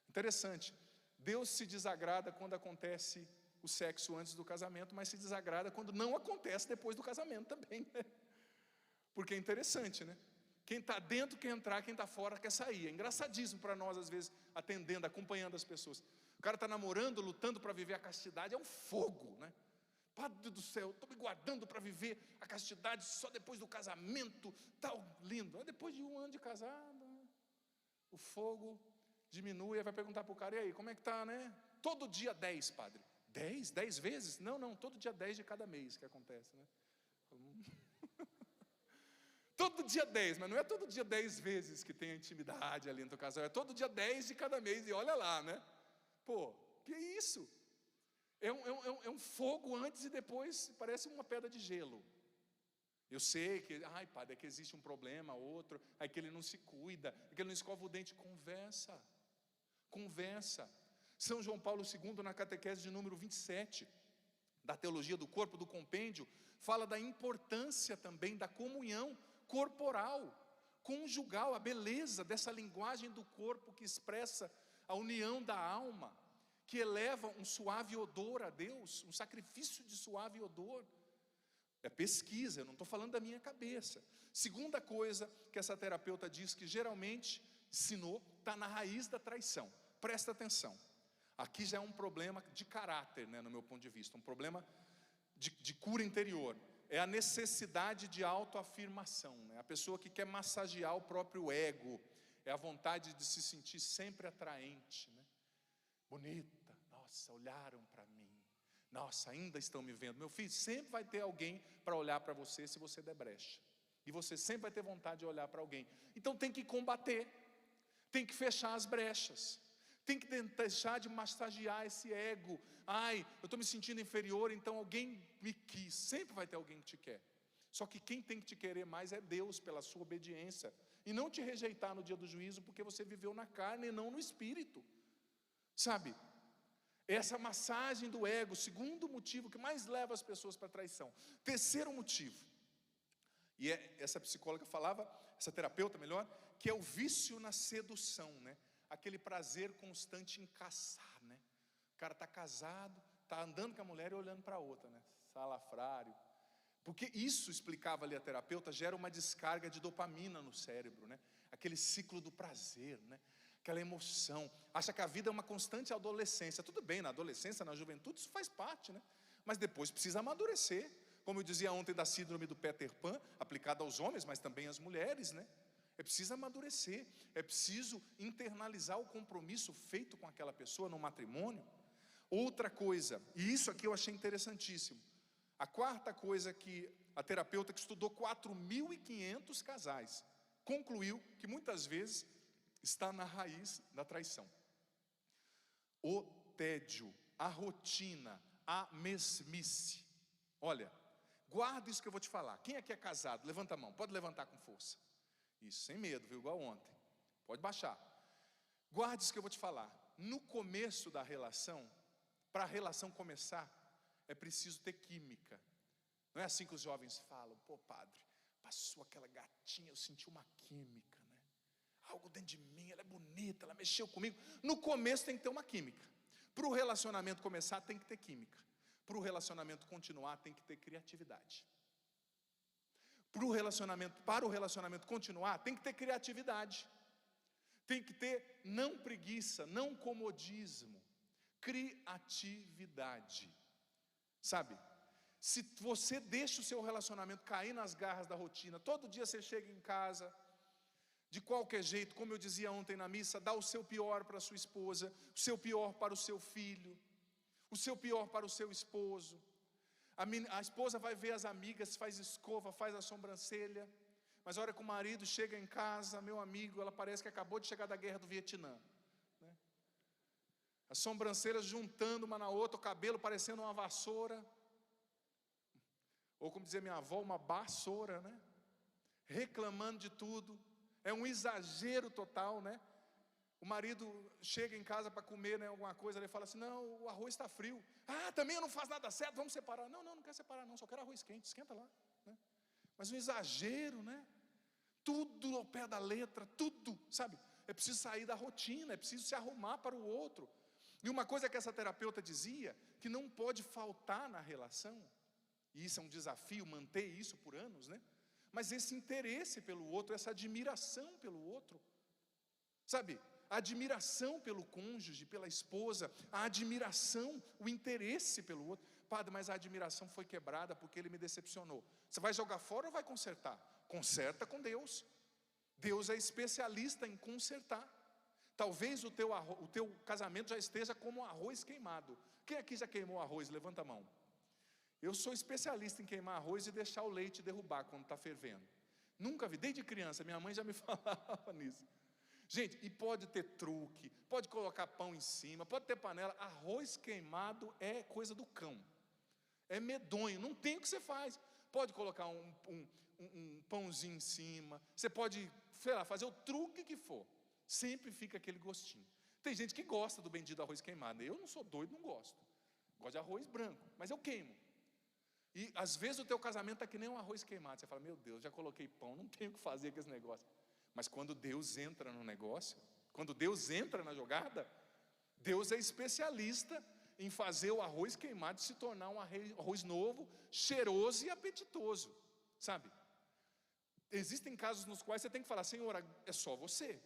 Interessante, Deus se desagrada quando acontece o sexo antes do casamento, mas se desagrada quando não acontece depois do casamento também, né? Porque é interessante, né? Quem está dentro quer entrar, quem está fora quer sair. É engraçadíssimo para nós, às vezes, atendendo, acompanhando as pessoas. O cara está namorando, lutando para viver a castidade, é um fogo, né? Padre do céu, estou me guardando para viver a castidade só depois do casamento, tal, lindo. Mas depois de 1 ano de casado, o fogo diminui, aí vai perguntar para o cara, e aí, como é que está, né? Todo dia 10, padre. 10? 10 vezes? Não, todo dia 10 de cada mês que acontece, né? Todo dia 10, mas não é todo dia 10 vezes que tem a intimidade ali no casal, é todo dia 10 de cada mês, e olha lá, né? Pô, que isso? É um fogo antes e depois, parece uma pedra de gelo. Eu sei que, ai padre, é que existe um problema, outro, é que ele não se cuida, é que ele não escova o dente. Conversa. São João Paulo II, na catequese de número 27, da teologia do corpo, do compêndio, fala da importância também da comunhão corporal, conjugal, a beleza dessa linguagem do corpo que expressa a união da alma, que eleva um suave odor a Deus, um sacrifício de suave odor. É pesquisa, eu não estou falando da minha cabeça. Segunda coisa que essa terapeuta diz que geralmente ensinou, está na raiz da traição. Presta atenção. Aqui já é um problema de caráter, né, no meu ponto de vista, um problema de cura interior. É a necessidade de autoafirmação, né? A pessoa que quer massagear o próprio ego, é a vontade de se sentir sempre atraente, né? Bonita, nossa, olharam para mim, nossa, ainda estão me vendo. Meu filho, sempre vai ter alguém para olhar para você se você der brecha, e você sempre vai ter vontade de olhar para alguém. Então tem que combater, tem que fechar as brechas, tem que deixar de massagear esse ego. Ai, eu estou me sentindo inferior, então alguém me quis. Sempre vai ter alguém que te quer. Só que quem tem que te querer mais é Deus, pela sua obediência, e não te rejeitar no dia do juízo, porque você viveu na carne e não no espírito. Sabe? Essa massagem do ego, segundo motivo que mais leva as pessoas para a traição. Terceiro motivo, e essa psicóloga falava, essa terapeuta melhor, que é o vício na sedução, né? Aquele prazer constante em caçar, né? O cara está casado, está andando com a mulher e olhando para a outra, né? Salafrário. Porque isso, explicava ali a terapeuta, gera uma descarga de dopamina no cérebro, né? Aquele ciclo do prazer, né? Aquela emoção. Acha que a vida é uma constante adolescência. Tudo bem, na adolescência, na juventude, isso faz parte, né? Mas depois precisa amadurecer. Como eu dizia ontem da síndrome do Peter Pan, aplicada aos homens, mas também às mulheres, né? É preciso amadurecer, é preciso internalizar o compromisso feito com aquela pessoa no matrimônio. Outra coisa, e isso aqui eu achei interessantíssimo, a quarta coisa que a terapeuta que estudou 4.500 casais, concluiu que muitas vezes está na raiz da traição. O tédio, a rotina, a mesmice. Olha, guarda isso que eu vou te falar. Quem aqui é casado? Levanta a mão, pode levantar com força. Isso, sem medo, viu? Igual ontem. Pode baixar. Guarde isso que eu vou te falar. No começo da relação, para a relação começar, é preciso ter química. Não é assim que os jovens falam: pô, padre, passou aquela gatinha, eu senti uma química, né? Algo dentro de mim, ela é bonita, ela mexeu comigo. No começo tem que ter uma química. Para o relacionamento começar, tem que ter química. Para o relacionamento continuar, tem que ter criatividade. Para o relacionamento continuar, tem que ter criatividade. Tem que ter não preguiça, não comodismo, criatividade. Sabe? Se você deixa o seu relacionamento cair nas garras da rotina, todo dia você chega em casa, de qualquer jeito, como eu dizia ontem na missa, dá o seu pior para a sua esposa, o seu pior para o seu filho, o seu pior para o seu esposo. A esposa vai ver as amigas, faz escova, faz a sobrancelha, mas a hora que o marido chega em casa, meu amigo, ela parece que acabou de chegar da guerra do Vietnã, né? As sobrancelhas juntando uma na outra, o cabelo parecendo uma vassoura, ou como dizia minha avó, uma vassoura, né? reclamando de tudo, é um exagero total, né? O marido chega em casa para comer, né, alguma coisa, ele fala assim: não, o arroz está frio. Ah, também eu não faço nada certo, vamos separar. Não quero separar não, só quero arroz quente, esquenta lá, né? Mas um exagero, né? Tudo ao pé da letra, tudo, sabe? É preciso sair da rotina, é preciso se arrumar para o outro. E uma coisa que essa terapeuta dizia, que não pode faltar na relação, e isso é um desafio, manter isso por anos, né? Mas esse interesse pelo outro, essa admiração pelo outro, sabe? A admiração pelo cônjuge, pela esposa, a admiração, o interesse pelo outro. Padre, mas a admiração foi quebrada porque ele me decepcionou. Você vai jogar fora ou vai consertar? Conserta com Deus. Deus é especialista em consertar. Talvez o teu casamento já esteja como arroz queimado. Quem aqui já queimou arroz? Levanta a mão. Eu sou especialista em queimar arroz e deixar o leite derrubar quando está fervendo. Nunca vi, desde criança, minha mãe já me falava nisso. Gente, e pode ter truque, pode colocar pão em cima, pode ter panela. Arroz queimado é coisa do cão, é medonho, não tem o que você faz. Pode colocar um pãozinho em cima, você pode, sei lá, fazer o truque que for, sempre fica aquele gostinho. Tem gente que gosta do bendito arroz queimado. Eu não sou doido, não gosto. Gosto de arroz branco, mas eu queimo. E às vezes o teu casamento está que nem um arroz queimado. Você fala: meu Deus, já coloquei pão, não tenho o que fazer com esse negócio. Mas quando Deus entra no negócio, quando Deus entra na jogada, Deus é especialista em fazer o arroz queimado se tornar um arroz novo, cheiroso e apetitoso, sabe? Existem casos nos quais você tem que falar: Senhor, é só você.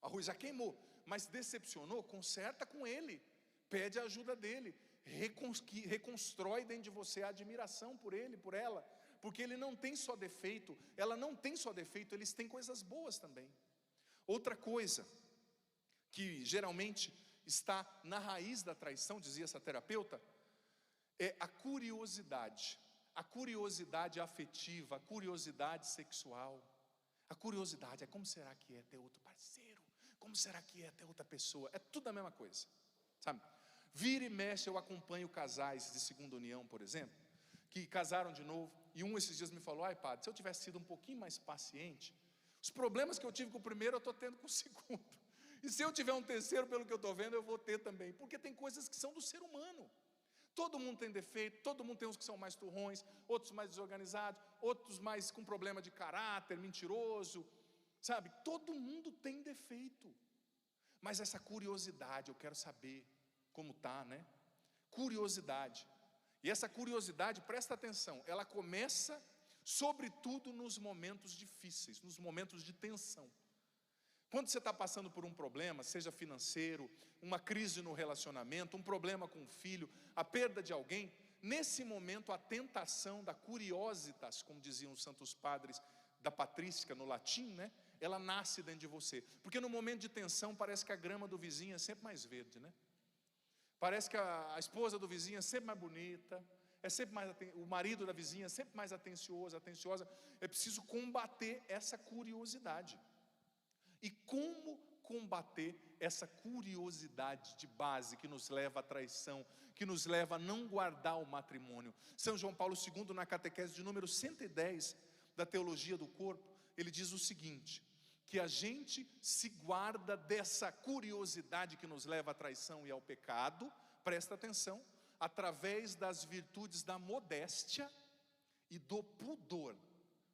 O arroz já queimou, mas decepcionou, conserta com ele, pede a ajuda dele, reconstrói dentro de você a admiração por ele, por ela, porque ele não tem só defeito, ela não tem só defeito, eles têm coisas boas também. Outra coisa que geralmente está na raiz da traição, dizia essa terapeuta, é a curiosidade afetiva, a curiosidade sexual. A curiosidade é: como será que é ter outro parceiro? Como será que é ter outra pessoa? É tudo a mesma coisa, sabe? Vira e mexe, eu acompanho casais de segunda união, por exemplo, que casaram de novo, e esses dias me falou: ai padre, se eu tivesse sido um pouquinho mais paciente, os problemas que eu tive com o primeiro eu estou tendo com o segundo, e se eu tiver um terceiro, pelo que eu estou vendo, eu vou ter também, porque tem coisas que são do ser humano. Todo mundo tem defeito, todo mundo tem uns que são mais turrões, outros mais desorganizados, outros mais com problema de caráter, mentiroso, sabe? Todo mundo tem defeito, mas essa curiosidade, eu quero saber como está, né? Curiosidade. E essa curiosidade, presta atenção, ela começa sobretudo nos momentos difíceis, nos momentos de tensão. Quando você está passando por um problema, seja financeiro, uma crise no relacionamento, um problema com o filho, a perda de alguém, nesse momento a tentação da curiositas, como diziam os santos padres da patrística no latim, né? Ela nasce dentro de você, porque no momento de tensão parece que a grama do vizinho é sempre mais verde, né? Parece que a esposa do vizinho é sempre mais bonita, o marido da vizinha é sempre mais atenciosa. É preciso combater essa curiosidade. E como combater essa curiosidade de base que nos leva à traição, que nos leva a não guardar o matrimônio? São João Paulo II, na catequese de número 110 da Teologia do Corpo, ele diz o seguinte: que a gente se guarda dessa curiosidade que nos leva à traição e ao pecado, presta atenção, através das virtudes da modéstia e do pudor.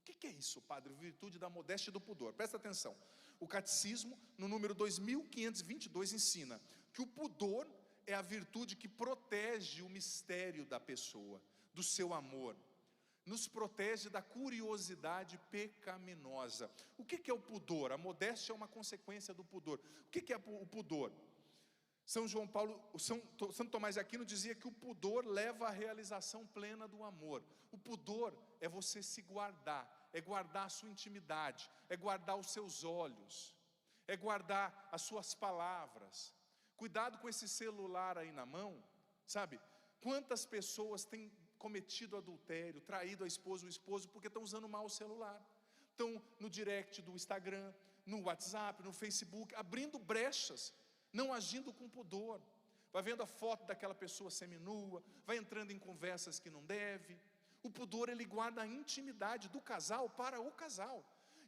O que é isso, padre? Virtude da modéstia e do pudor. Presta atenção. O catecismo, no número 2522, ensina que o pudor é a virtude que protege o mistério da pessoa, do seu amor, nos protege da curiosidade pecaminosa. O que é o pudor? A modéstia é uma consequência do pudor. O que é o pudor? Santo Tomás de Aquino dizia que o pudor leva à realização plena do amor. O pudor é você se guardar, é guardar a sua intimidade, é guardar os seus olhos, é guardar as suas palavras. Cuidado com esse celular aí na mão, sabe? Quantas pessoas têm cometido adultério, traído a esposa ou o esposo, porque estão usando mal o celular, estão no direct do Instagram, no WhatsApp, no Facebook, abrindo brechas, não agindo com pudor, vai vendo a foto daquela pessoa seminua, vai entrando em conversas que não deve. O pudor, ele guarda a intimidade do casal para o casal.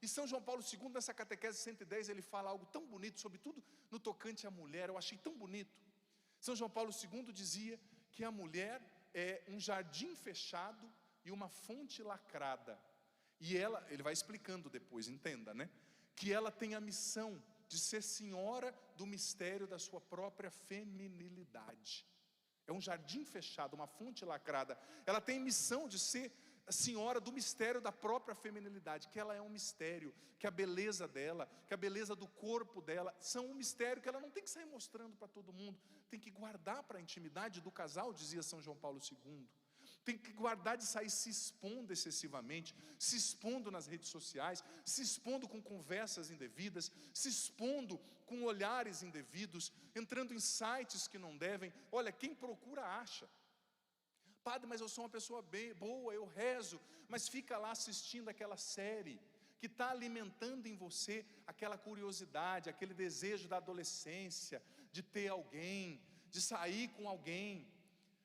E São João Paulo II, nessa catequese 110, ele fala algo tão bonito, sobretudo no tocante à mulher. Eu achei tão bonito. São João Paulo II dizia que a mulher é um jardim fechado e uma fonte lacrada. E ela, ele vai explicando depois, entenda, né? Que ela tem a missão de ser senhora do mistério da sua própria feminilidade. É um jardim fechado, uma fonte lacrada. Ela tem missão de ser a senhora do mistério da própria feminilidade, que ela é um mistério, que a beleza dela, que a beleza do corpo dela são um mistério que ela não tem que sair mostrando para todo mundo, tem que guardar para a intimidade do casal, dizia São João Paulo II. Tem que guardar de sair se expondo excessivamente, se expondo nas redes sociais, se expondo com conversas indevidas, se expondo com olhares indevidos, entrando em sites que não devem. Olha, quem procura acha. Padre, mas eu sou uma pessoa boa, eu rezo, mas fica lá assistindo aquela série que está alimentando em você aquela curiosidade, aquele desejo da adolescência, de ter alguém, de sair com alguém.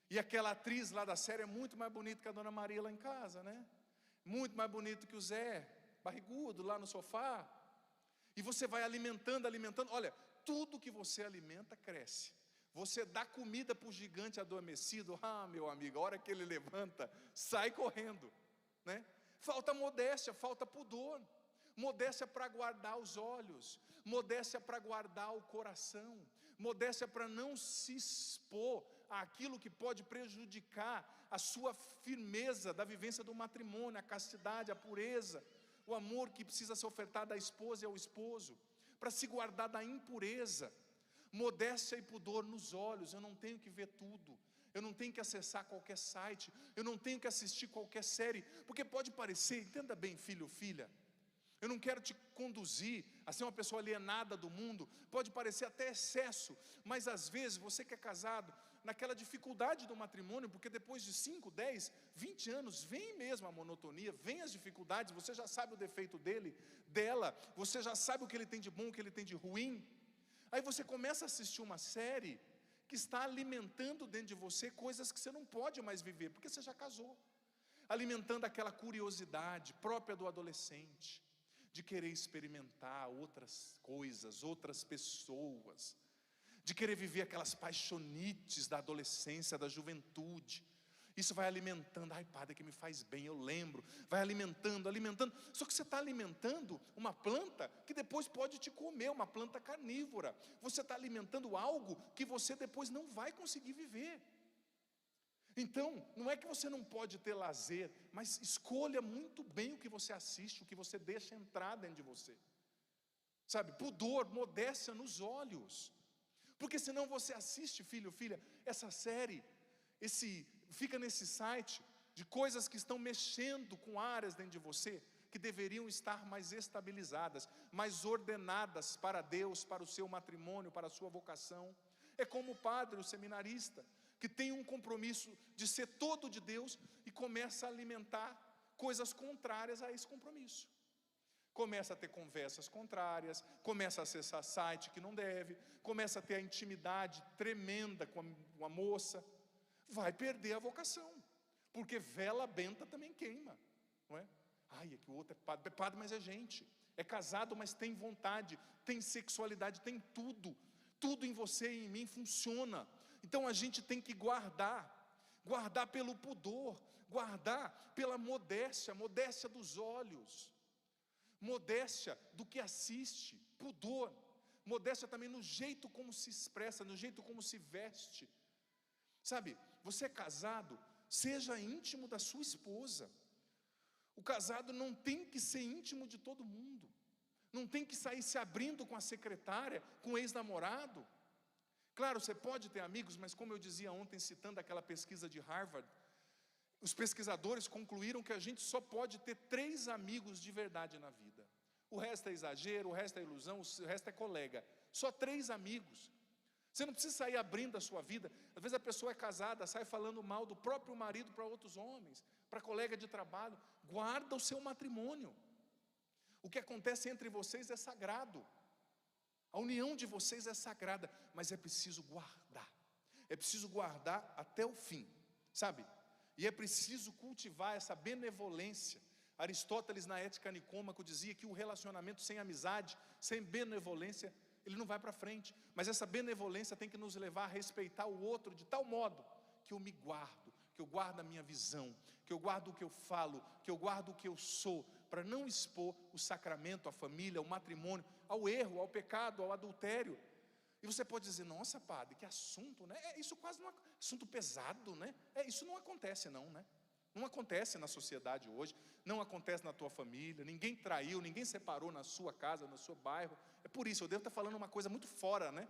E aquela atriz lá da série é muito mais bonita que a Dona Maria lá em casa, né? Muito mais bonito que o Zé, barrigudo lá no sofá. E você vai alimentando. Olha, tudo que você alimenta cresce. Você dá comida para o gigante adormecido, meu amigo, a hora que ele levanta, sai correndo, né? Falta modéstia, falta pudor. Modéstia para guardar os olhos, modéstia para guardar o coração, modéstia para não se expor àquilo que pode prejudicar a sua firmeza da vivência do matrimônio, a castidade, a pureza, o amor que precisa ser ofertado à esposa e ao esposo, para se guardar da impureza. Modéstia e pudor nos olhos. Eu não tenho que ver tudo, eu não tenho que acessar qualquer site, eu não tenho que assistir qualquer série, porque pode parecer, entenda bem, filho ou filha, eu não quero te conduzir a ser uma pessoa alienada do mundo, pode parecer até excesso, mas às vezes você que é casado, naquela dificuldade do matrimônio, porque depois de 5, 10, 20 anos, vem mesmo a monotonia, vem as dificuldades, você já sabe o defeito dela, você já sabe o que ele tem de bom, o que ele tem de ruim. Aí você começa a assistir uma série que está alimentando dentro de você coisas que você não pode mais viver, porque você já casou, alimentando aquela curiosidade própria do adolescente, de querer experimentar outras coisas, outras pessoas, de querer viver aquelas paixonites da adolescência, da juventude. Isso vai alimentando, padre, que me faz bem, eu lembro, vai alimentando, só que você está alimentando uma planta que depois pode te comer, uma planta carnívora. Você está alimentando algo que você depois não vai conseguir viver. Então, não é que você não pode ter lazer, mas escolha muito bem o que você assiste, o que você deixa entrar dentro de você. Sabe, pudor, modéstia nos olhos. Porque senão você assiste, filho, filha, essa série, fica nesse site de coisas que estão mexendo com áreas dentro de você, que deveriam estar mais estabilizadas, mais ordenadas para Deus, para o seu matrimônio, para a sua vocação. É como o padre, o seminarista, que tem um compromisso de ser todo de Deus e começa a alimentar coisas contrárias a esse compromisso. Começa a ter conversas contrárias, começa a acessar site que não deve, começa a ter a intimidade tremenda com a moça, vai perder a vocação, porque vela benta também queima, não é? É que o outro é padre, mas é gente, é casado, mas tem vontade, tem sexualidade, tem tudo em você e em mim funciona. Então a gente tem que guardar pelo pudor, guardar pela modéstia dos olhos, modéstia do que assiste, pudor, modéstia também no jeito como se expressa, no jeito como se veste. Sabe, você é casado, seja íntimo da sua esposa. O casado não tem que ser íntimo de todo mundo, não tem que sair se abrindo com a secretária, com o ex-namorado. Claro, você pode ter amigos, mas como eu dizia ontem, citando aquela pesquisa de Harvard, os pesquisadores concluíram que a gente só pode ter 3 amigos de verdade na vida. O resto é exagero, o resto é ilusão, o resto é colega. Só 3 amigos. Você não precisa sair abrindo a sua vida. Às vezes a pessoa é casada, sai falando mal do próprio marido para outros homens, para colega de trabalho. Guarda o seu matrimônio. O que acontece entre vocês é sagrado. A união de vocês é sagrada, mas é preciso guardar. É preciso guardar até o fim, sabe? E é preciso cultivar essa benevolência. Aristóteles, na Ética Nicômaco, dizia que o relacionamento sem amizade, sem benevolência, ele não vai para frente. Mas essa benevolência tem que nos levar a respeitar o outro de tal modo que eu me guardo, que eu guardo a minha visão, que eu guardo o que eu falo, que eu guardo o que eu sou, para não expor o sacramento, a família, o matrimônio, ao erro, ao pecado, ao adultério. E você pode dizer: nossa, padre, que assunto, né? Isso quase não é assunto pesado, né? Isso não acontece não, né? Não acontece na sociedade hoje, não acontece na tua família, ninguém traiu, ninguém separou na sua casa, no seu bairro. É por isso, eu devo estar falando uma coisa muito fora, né,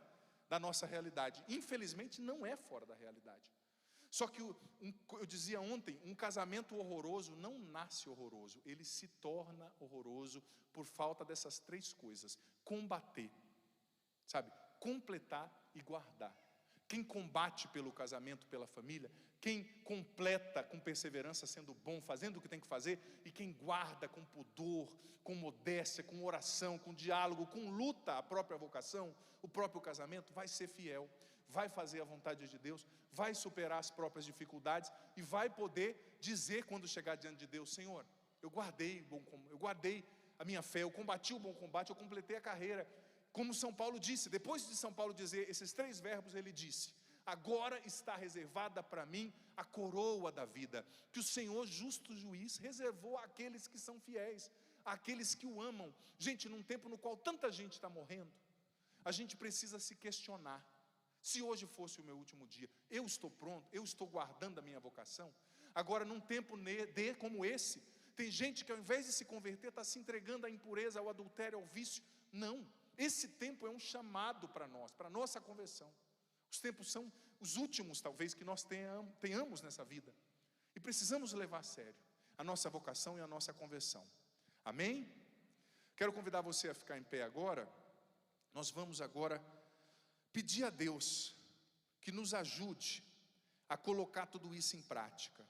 da nossa realidade. Infelizmente não é fora da realidade. Só que eu dizia ontem, um casamento horroroso não nasce horroroso, ele se torna horroroso por falta dessas três coisas: combater, sabe, completar e guardar. Quem combate pelo casamento, pela família, quem completa com perseverança, sendo bom, fazendo o que tem que fazer, e quem guarda com pudor, com modéstia, com oração, com diálogo, com luta a própria vocação, o próprio casamento, vai ser fiel, vai fazer a vontade de Deus, vai superar as próprias dificuldades e vai poder dizer quando chegar diante de Deus: Senhor, eu guardei a minha fé, eu combati o bom combate, eu completei a carreira. Como São Paulo disse, depois de São Paulo dizer esses três verbos, ele disse: agora está reservada para mim a coroa da vida, que o Senhor justo juiz reservou àqueles que são fiéis, àqueles que o amam. Gente, num tempo no qual tanta gente está morrendo, a gente precisa se questionar: se hoje fosse o meu último dia, eu estou pronto, eu estou guardando a minha vocação? Agora, num tempo como esse, tem gente que ao invés de se converter, está se entregando à impureza, ao adultério, ao vício. Não, esse tempo é um chamado para nós, para a nossa conversão. Os tempos são os últimos, talvez, que nós tenhamos nessa vida, e precisamos levar a sério a nossa vocação e a nossa conversão. Amém? Quero convidar você a ficar em pé agora. Nós vamos agora pedir a Deus que nos ajude a colocar tudo isso em prática.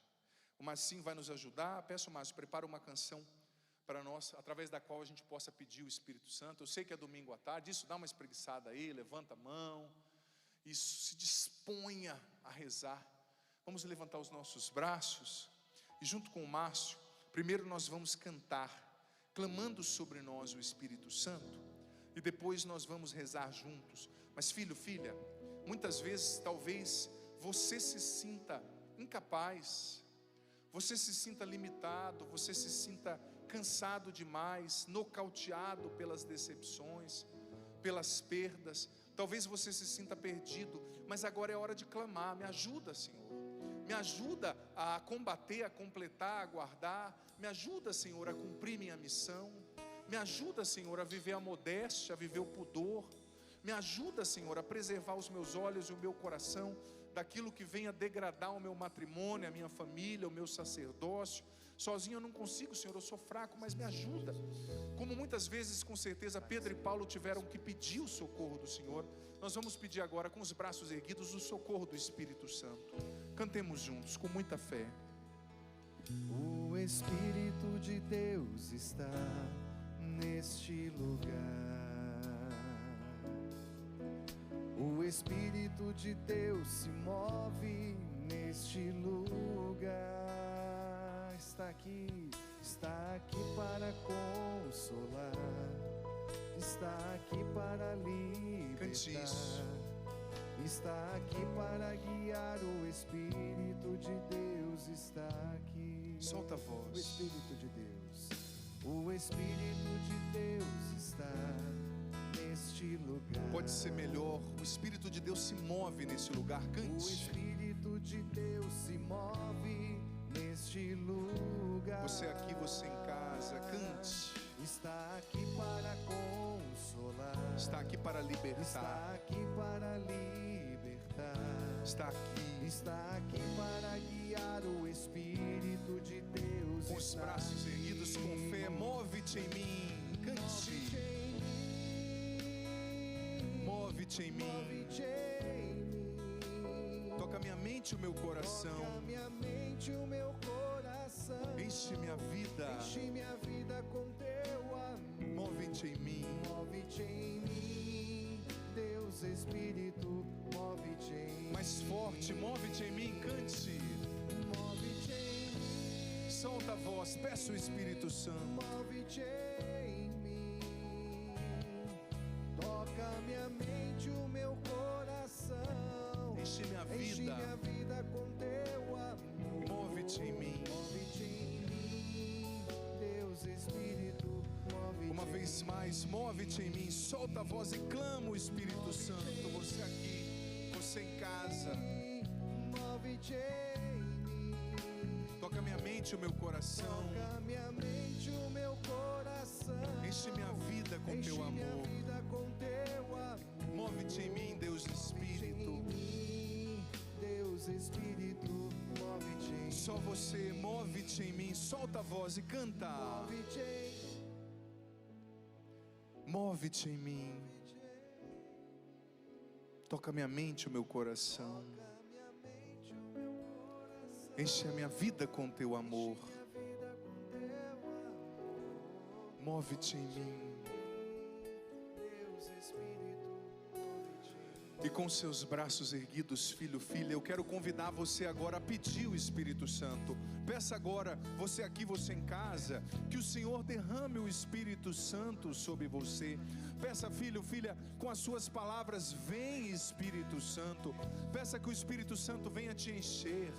O Marcinho vai nos ajudar. Peço, Márcio, prepara uma canção para nós, através da qual a gente possa pedir o Espírito Santo. Eu sei que é domingo à tarde, isso, dá uma espreguiçada aí, levanta a mão, isso, se disponha a rezar. Vamos levantar os nossos braços e junto com o Márcio, primeiro nós vamos cantar, clamando sobre nós o Espírito Santo, e depois nós vamos rezar juntos. Mas filho, filha, muitas vezes talvez você se sinta incapaz, você se sinta limitado, você se sinta cansado demais, nocauteado pelas decepções, pelas perdas. Talvez você se sinta perdido, mas agora é hora de clamar: me ajuda, Senhor, me ajuda a combater, a completar, a guardar, me ajuda, Senhor, a cumprir minha missão, me ajuda, Senhor, a viver a modéstia, a viver o pudor, me ajuda, Senhor, a preservar os meus olhos e o meu coração daquilo que venha degradar o meu matrimônio, a minha família, o meu sacerdócio. Sozinho eu não consigo, Senhor, eu sou fraco, mas me ajuda. Como muitas vezes, com certeza, Pedro e Paulo tiveram que pedir o socorro do Senhor, nós vamos pedir agora, com os braços erguidos, o socorro do Espírito Santo. Cantemos juntos, com muita fé. O Espírito de Deus está neste lugar. O Espírito de Deus se move neste lugar. Está aqui para consolar, está aqui para libertar, está aqui para guiar. O Espírito de Deus está aqui. Solta a voz. O Espírito de Deus, o Espírito de Deus está neste lugar. Pode ser melhor. O Espírito de Deus se move nesse lugar. Cante. O Espírito de Deus se move neste lugar. Você aqui, você em casa, cante. Está aqui para consolar, está aqui para libertar, está aqui para libertar, está aqui para guiar. O Espírito de Deus com os braços erguidos com fé. Move-te em mim, cante. Move-te em mim, toca minha mente e o meu coração, enche minha vida com teu amor. Move-te em mim, Deus Espírito, move-te em mim. Mais forte, move-te em mim, cante. Move-te solta a voz, peça o Espírito Santo. Move-te em mim, toca minha mente, o meu coração, Enche minha enche vida, minha vida com teu amor. move-te em mim. Move-te em mim, Deus Espírito, move-te. Uma vez mais, move-te em mim, solta a voz e clama o Espírito Santo. Você aqui, você em casa, Move-te em mim, toca minha mente, o meu coração, toca minha mente, o meu coração, enche minha vida com enche teu minha amor. vida com teu amor. Move-te em mim, Deus Espírito. Em mim, Deus Espírito, move-te em mim. Só você, move-te em mim, solta a voz e canta. Move-te em Move-te em mim, toca minha mente, o meu coração, minha mente, o meu coração, enche a minha vida com teu amor. minha vida com teu amor. Move-te em mim. Deus Espírito, move-te em mim. E com seus braços erguidos, filho, filha, eu quero convidar você agora a pedir o Espírito Santo. Peça agora, você aqui, você em casa, que o Senhor derrame o Espírito Santo sobre você. Peça, filho, filha, com as suas palavras, vem Espírito Santo. Peça que o Espírito Santo venha te encher.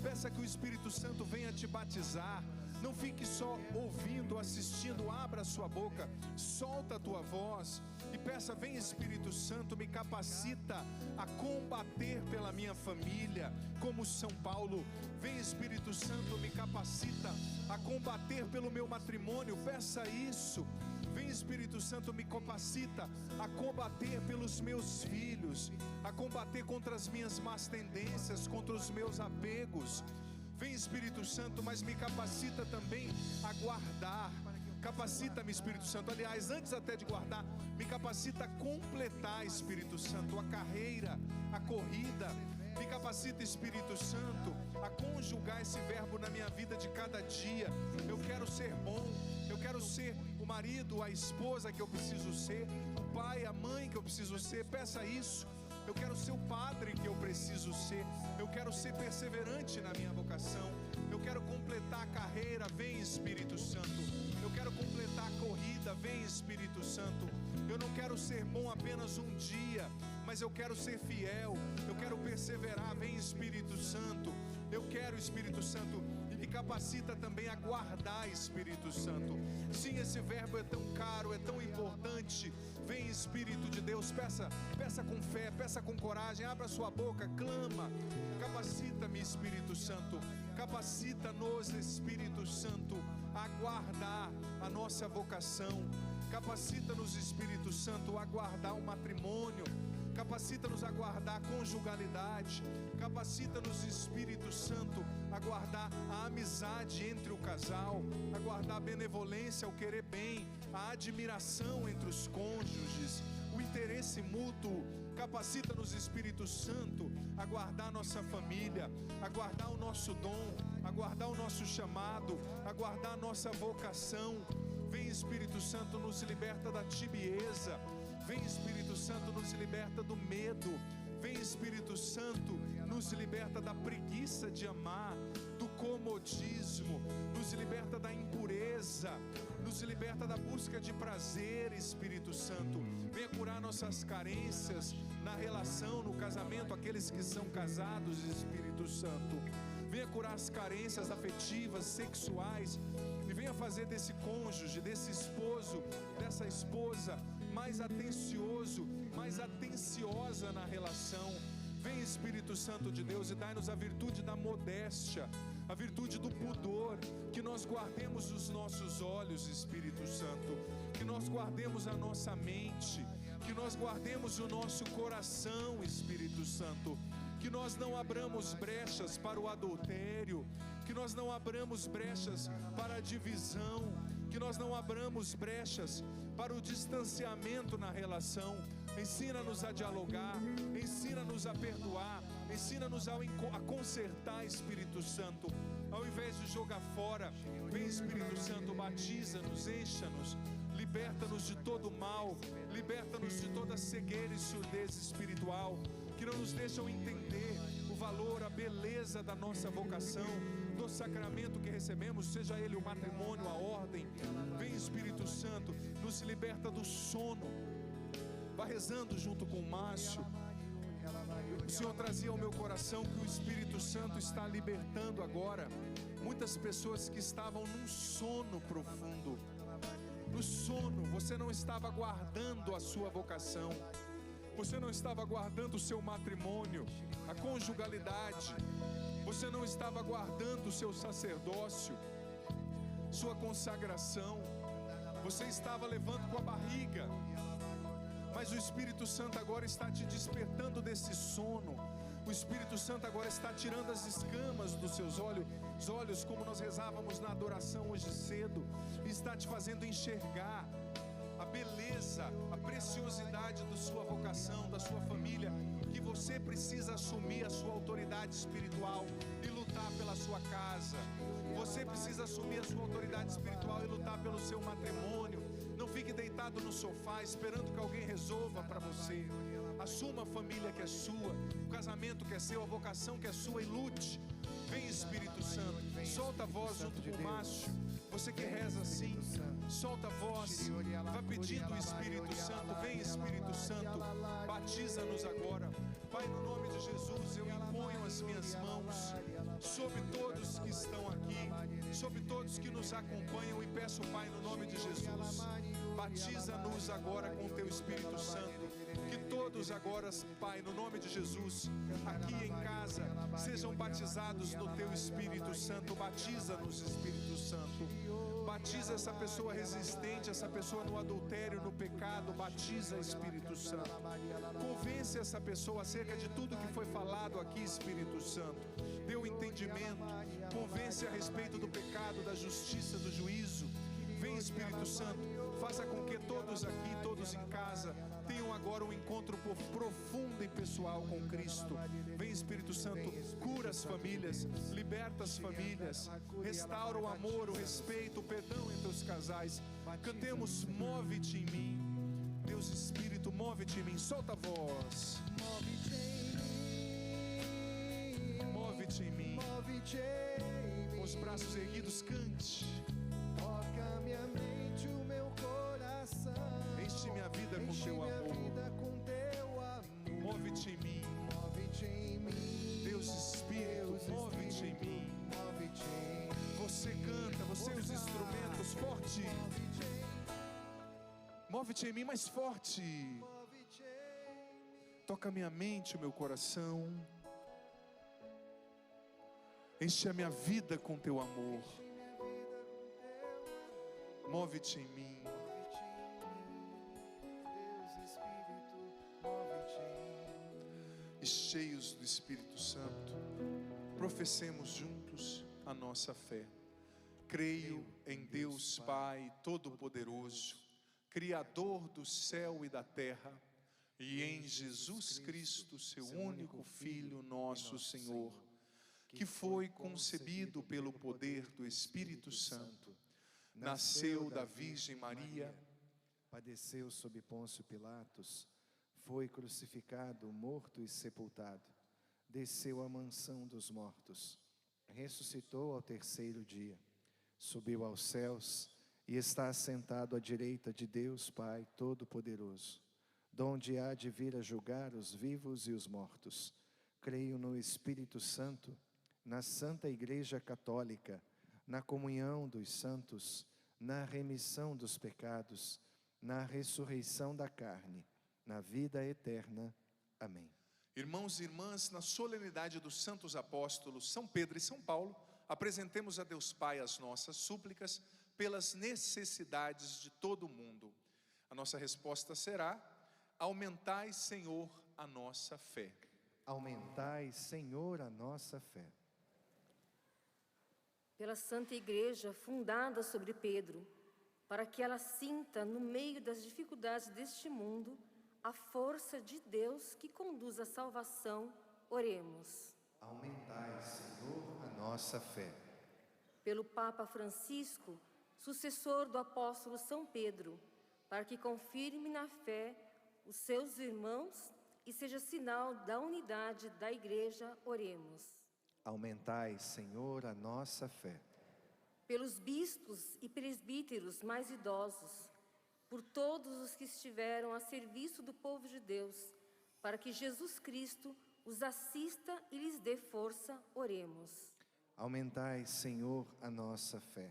Peça que o Espírito Santo venha te batizar. Não fique só ouvindo, assistindo, abra a sua boca, solta a tua voz e peça, vem Espírito Santo, me capacita a combater pela minha família, como São Paulo. Vem Espírito Santo, me capacita a combater pelo meu matrimônio, peça isso. Vem Espírito Santo, me capacita a combater pelos meus filhos, a combater contra as minhas más tendências, contra os meus apegos. Vem Espírito Santo, mas me capacita também a guardar. Capacita-me, Espírito Santo. Aliás, antes até de guardar, me capacita a completar, Espírito Santo, a carreira, a corrida. Me capacita, Espírito Santo, a conjugar esse verbo na minha vida de cada dia. Eu quero ser bom, eu quero ser o marido, a esposa que eu preciso ser, o pai, a mãe que eu preciso ser. Peça isso. Eu quero ser o padre que eu preciso ser. Eu quero ser perseverante na minha vocação. Eu quero completar a carreira. Vem Espírito Santo. Eu quero completar a corrida. Vem Espírito Santo. Eu não quero ser bom apenas um dia, mas eu quero ser fiel. Eu quero perseverar. Vem Espírito Santo. Eu quero, Espírito Santo, e me capacita também a guardar, Espírito Santo. Sim, esse verbo é tão caro, é tão importante. Vem Espírito de Deus, peça com fé, peça com coragem, abra sua boca, clama. Capacita-me, Espírito Santo. Capacita-nos, Espírito Santo, a guardar a nossa vocação. Capacita-nos, Espírito Santo, a guardar o matrimônio. Capacita-nos a guardar a conjugalidade. Capacita-nos, Espírito Santo, a guardar a amizade entre o casal, a guardar a benevolência, o querer bem, a admiração entre os cônjuges, o interesse mútuo. Capacita-nos, Espírito Santo, a guardar a nossa família, a guardar o nosso dom, a guardar o nosso chamado, a guardar a nossa vocação. Vem Espírito Santo, nos liberta da tibieza. Vem Espírito Santo, nos liberta do medo. Vem Espírito Santo, nos liberta da preguiça de amar, do comodismo, nos liberta da impureza, nos liberta da busca de prazer, Espírito Santo. Venha curar nossas carências na relação, no casamento, aqueles que são casados, Espírito Santo. Venha curar as carências afetivas, sexuais, e venha fazer desse cônjuge, desse esposo, dessa esposa, mais atencioso, mais atenciosa na relação. Vem Espírito Santo de Deus e dai-nos a virtude da modéstia, a virtude do pudor, que nós guardemos os nossos olhos, Espírito Santo, que nós guardemos a nossa mente, que nós guardemos o nosso coração, Espírito Santo, que nós não abramos brechas para o adultério, que nós não abramos brechas para a divisão, que nós não abramos brechas para o distanciamento na relação. Ensina-nos a dialogar, ensina-nos a perdoar, ensina-nos a consertar, Espírito Santo, ao invés de jogar fora. Vem Espírito Santo, batiza-nos, encha-nos, liberta-nos de todo mal, liberta-nos de toda cegueira e surdez espiritual, que não nos deixam entender o valor, a beleza da nossa vocação, do sacramento que recebemos, seja ele o matrimônio, a ordem. Vem, Espírito Santo, nos liberta do sono. Vá rezando junto com o Márcio. O Senhor trazia ao meu coração que o Espírito Santo está libertando agora muitas pessoas que estavam num sono profundo. No sono, você não estava guardando a sua vocação, você não estava guardando o seu matrimônio, a conjugalidade, você não estava guardando o seu sacerdócio, sua consagração, você estava levando com a barriga. Mas o Espírito Santo agora está te despertando desse sono. O Espírito Santo agora está tirando as escamas dos seus olhos, como nós rezávamos na adoração hoje cedo, e está te fazendo enxergar a beleza, a preciosidade da sua vocação, da sua família, que você precisa assumir a sua autoridade espiritual e lutar pela sua casa. Você precisa assumir a sua autoridade espiritual e lutar pelo seu matrimônio. Não fique deitado no sofá esperando que alguém resolva para você. Assuma a família que é sua, o casamento que é seu, a vocação que é sua, e lute. Vem, Espírito Santo, solta a voz junto com o Márcio. Você que reza assim, solta a voz, vai pedindo o Espírito Santo. Vem, Espírito Santo, batiza-nos agora. Pai, no nome de Jesus, eu imponho as minhas mãos sobre todos que estão aqui, sobre todos que nos acompanham, e peço, Pai, no nome de Jesus, batiza-nos agora com o Teu Espírito Santo. Que todos agora, Pai, no nome de Jesus, aqui em casa, sejam batizados no Teu Espírito Santo. Batiza-nos, Espírito Santo. Batiza essa pessoa resistente, essa pessoa no adultério, no pecado. Batiza, Espírito Santo. Convence essa pessoa acerca de tudo que foi falado aqui, Espírito Santo. Dê o entendimento. Convence a respeito do pecado, da justiça, do juízo. Vem, Espírito Santo, faça com que todos aqui, todos em casa, tenham agora um encontro profundo e pessoal com Cristo. Vem, Espírito Santo, cura as famílias, liberta as famílias, restaura o amor, o respeito, o perdão entre os casais. Cantemos, move-te em mim. Deus Espírito, move-te em mim. Solta a voz. Move-te em mim. Move-te em mim. Move-te em mim. Com os braços erguidos, cante. Toca minha mente, o meu coração. Enche minha vida com Teu amor. Move-te em mim. Move-te em mim. Deus Espírito, move-te em mim. Move-te em mim. Você canta, você os instrumentos, forte. Move-te em mim, mais forte. Move-te em mim. Toca minha mente, o meu coração. Enche a minha vida com Teu amor. Move-te em mim. E cheios do Espírito Santo, professemos juntos a nossa fé. Creio em Deus Pai Todo-Poderoso, Criador do céu e da terra, e em Jesus Cristo, seu único Filho, nosso Senhor, que foi concebido pelo poder do Espírito Santo, nasceu da Virgem Maria, padeceu sob Pôncio Pilatos, foi crucificado, morto e sepultado, desceu à mansão dos mortos, ressuscitou ao terceiro dia, subiu aos céus e está assentado à direita de Deus Pai Todo-Poderoso, donde há de vir a julgar os vivos e os mortos. Creio no Espírito Santo, na Santa Igreja Católica, na comunhão dos santos, na remissão dos pecados, na ressurreição da carne, na vida eterna. Amém. Irmãos e irmãs, na solenidade dos santos apóstolos São Pedro e São Paulo, apresentemos a Deus Pai as nossas súplicas pelas necessidades de todo o mundo. A nossa resposta será: aumentai, Senhor, a nossa fé. Aumentai, Senhor, a nossa fé. Pela Santa Igreja fundada sobre Pedro, para que ela sinta, no meio das dificuldades deste mundo, a força de Deus que conduz à salvação, oremos. Aumentai, Senhor, a nossa fé. Pelo Papa Francisco, sucessor do apóstolo São Pedro, para que confirme na fé os seus irmãos e seja sinal da unidade da Igreja, oremos. Aumentai, Senhor, a nossa fé. Pelos bispos e presbíteros mais idosos, por todos os que estiveram a serviço do povo de Deus, para que Jesus Cristo os assista e lhes dê força, oremos. Aumentai, Senhor, a nossa fé.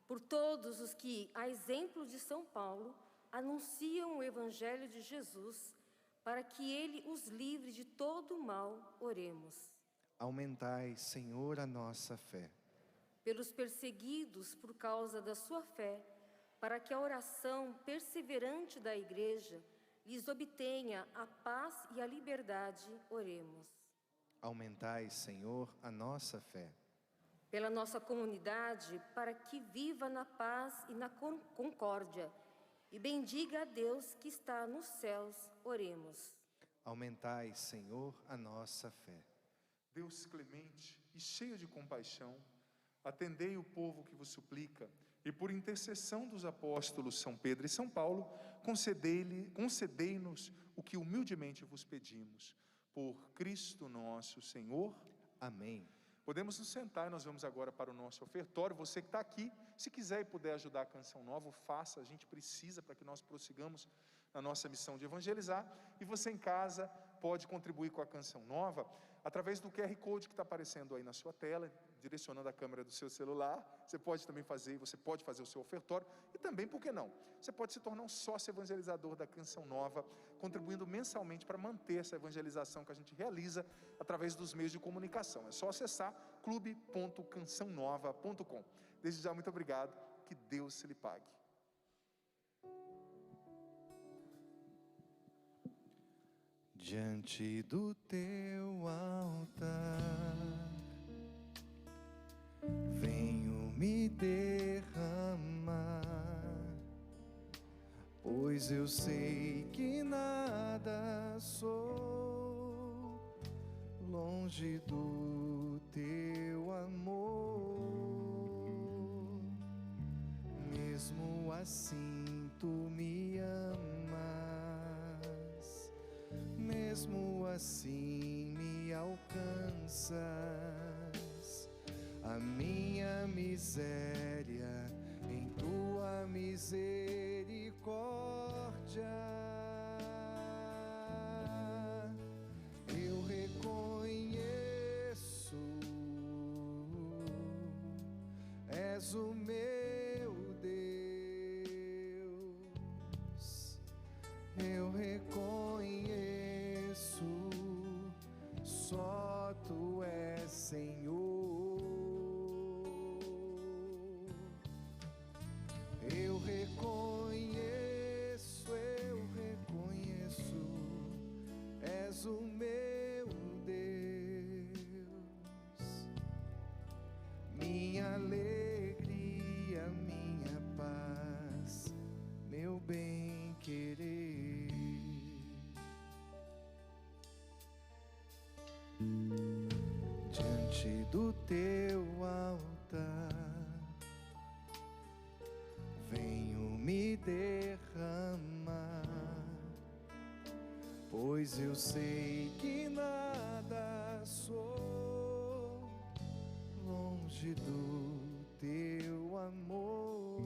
Por todos os que, a exemplo de São Paulo, anunciam o Evangelho de Jesus, para que ele os livre de todo o mal, oremos. Aumentai, Senhor, a nossa fé. Pelos perseguidos por causa da sua fé, para que a oração perseverante da Igreja lhes obtenha a paz e a liberdade, oremos. Aumentai, Senhor, a nossa fé. Pela nossa comunidade, para que viva na paz e na concórdia, e bendiga a Deus que está nos céus, oremos. Aumentai, Senhor, a nossa fé. Deus clemente e cheio de compaixão, atendei o povo que vos suplica, e por intercessão dos apóstolos São Pedro e São Paulo, concedei-nos o que humildemente vos pedimos. Por Cristo nosso Senhor. Amém. Podemos nos sentar e nós vamos agora para o nosso ofertório. Você que está aqui, se quiser e puder ajudar a Canção Nova, faça, a gente precisa para que nós prossigamos na nossa missão de evangelizar. E você em casa pode contribuir com a Canção Nova através do QR Code que está aparecendo aí na sua tela, direcionando a câmera do seu celular. Você pode também fazer, você pode fazer o seu ofertório e também, por que não? Você pode se tornar um sócio evangelizador da Canção Nova, contribuindo mensalmente para manter essa evangelização que a gente realiza através dos meios de comunicação. É só acessar clube.cançãonova.com. Desde já, muito obrigado, que Deus se lhe pague. Diante do teu altar, venho me derramar, pois eu sei que nada sou longe do teu amor. Mesmo assim tu me amas, mesmo assim me alcanças. A minha miséria em tua misericórdia. Eu reconheço, és o meu Deus. Eu reconheço, só tu és Senhor. Eu reconheço, és o meu Deus, minha alegria, minha paz, meu bem-querer. Diante do teu altar, venho me derramar, pois eu sei que nada sou longe do teu amor.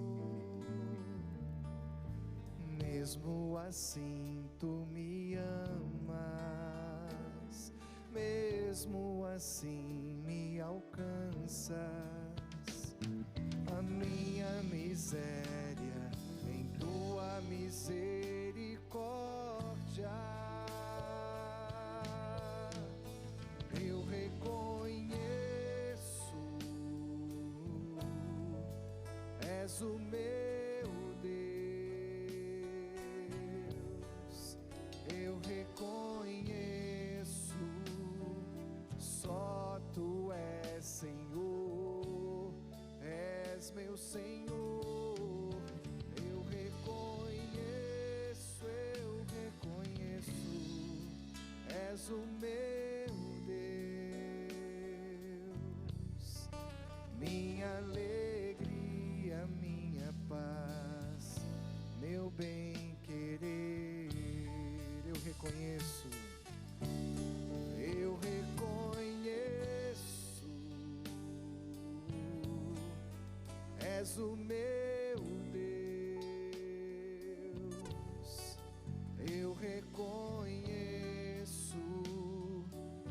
Mesmo assim tu me amas, mesmo assim me alcanças. A minha miséria em tua misericórdia. Eu reconheço, és o meu Deus. Eu reconheço, só tu és Senhor, és meu Senhor. Eu reconheço, és o meu Deus, minha alegria, minha paz, meu bem-querer. Eu reconheço, és o meu Deus. Eu reconheço,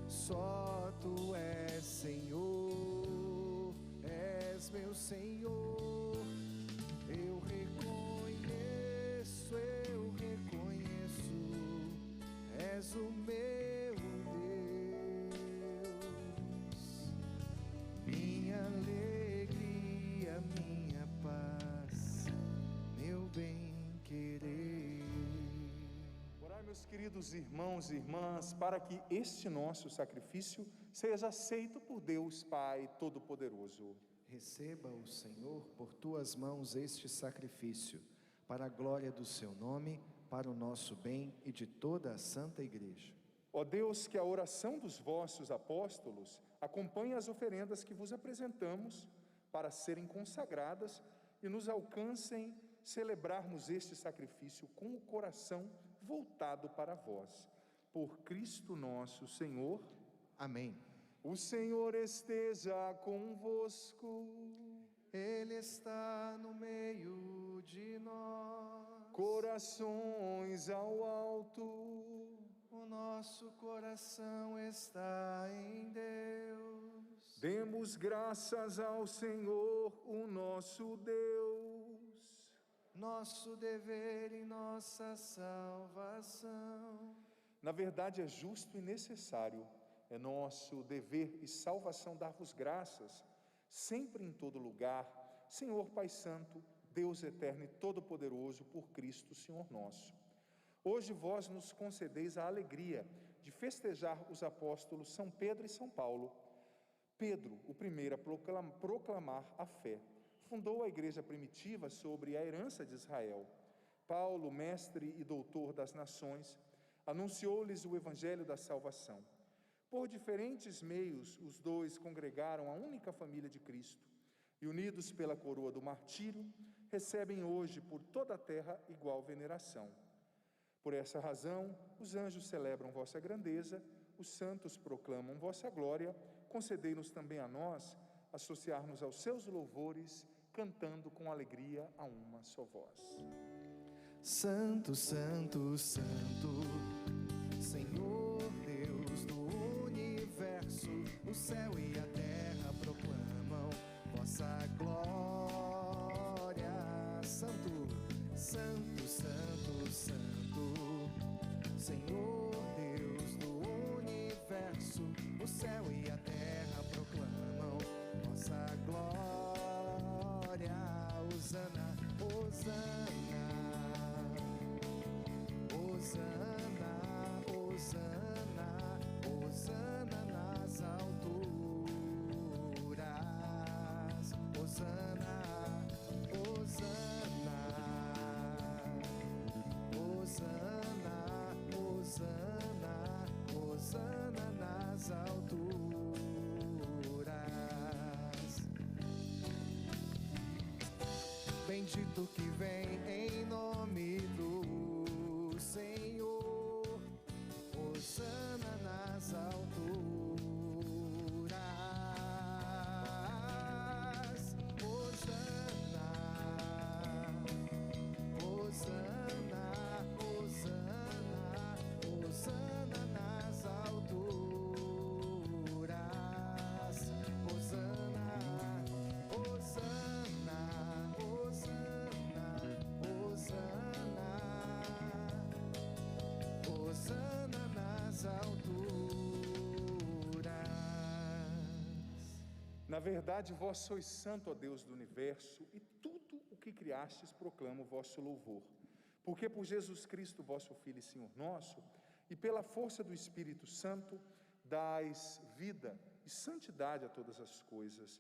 só tu és Senhor, és meu Senhor. Eu reconheço, és o meu Deus, minha alegria, minha paz, meu bem-querer. Orai, meus queridos irmãos e irmãs, para que este nosso sacrifício seja aceito por Deus Pai Todo-Poderoso. Receba o Senhor por tuas mãos este sacrifício, para a glória do seu nome, para o nosso bem e de toda a Santa Igreja. Ó Deus, que a oração dos vossos apóstolos acompanhe as oferendas que vos apresentamos para serem consagradas e nos alcancem celebrarmos este sacrifício com o coração voltado para vós. Por Cristo nosso Senhor. Amém. O Senhor esteja convosco. Ele está no meio de nós. Corações ao alto. O nosso coração está em Deus. Demos graças ao Senhor, o nosso Deus. Nosso dever e nossa salvação. Na verdade, é justo e necessário, é nosso dever e salvação dar-vos graças, sempre e em todo lugar, Senhor Pai Santo, Deus eterno e todo-poderoso, por Cristo, Senhor nosso. Hoje vós nos concedeis a alegria de festejar os apóstolos São Pedro e São Paulo. Pedro, o primeiro a proclamar a fé, fundou a igreja primitiva sobre a herança de Israel. Paulo, mestre e doutor das nações, anunciou-lhes o evangelho da salvação. Por diferentes meios, os dois congregaram a única família de Cristo e, unidos pela coroa do martírio, recebem hoje por toda a terra igual veneração. Por essa razão, os anjos celebram vossa grandeza, os santos proclamam vossa glória, concedei-nos também a nós associar-nos aos seus louvores, cantando com alegria a uma só voz. Santo, Santo, Santo, Senhor Deus do universo, o céu e a terra proclamam vossa glória. Santo, Santo, Santo, Santo, Senhor Deus do universo, o céu e a terra proclamam vossa glória. Hosana, Hosana, Hosana, Hosana, Hosana nas alturas. Hosana, Hosana, Hosana, Hosana, Hosana nas alturas. Bendito que vem em nome do Senhor, hosana nas alturas. Hosana, hosana, hosana, hosana nas alturas. Hosana, hosana, hosana nas alturas. Na verdade, vós sois santo, ó Deus do universo, e tudo o que criastes proclama o vosso louvor. Porque por Jesus Cristo, vosso Filho e Senhor nosso, e pela força do Espírito Santo, dais vida e santidade a todas as coisas,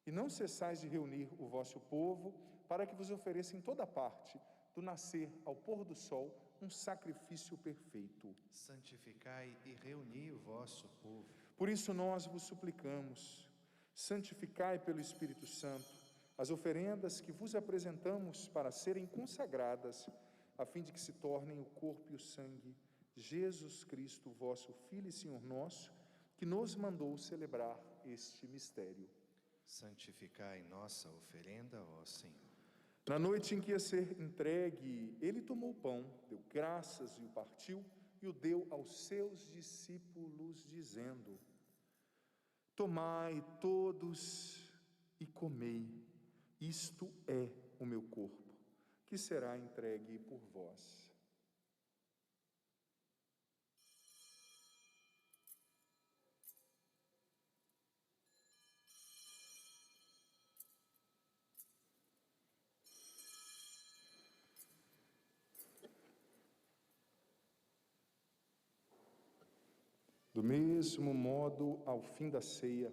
e não cessais de reunir o vosso povo, para que vos ofereça em toda parte, do nascer ao pôr do sol, um sacrifício perfeito. Santificai e reuni o vosso povo. Por isso nós vos suplicamos, santificai pelo Espírito Santo as oferendas que vos apresentamos para serem consagradas, a fim de que se tornem o corpo e o sangue de Jesus Cristo, vosso Filho e Senhor nosso, que nos mandou celebrar este mistério. Santificai nossa oferenda, ó Senhor. Na noite em que ia ser entregue, ele tomou o pão, deu graças e o partiu, e o deu aos seus discípulos, dizendo: tomai todos e comei, isto é o meu corpo, que será entregue por vós. Do mesmo modo, ao fim da ceia,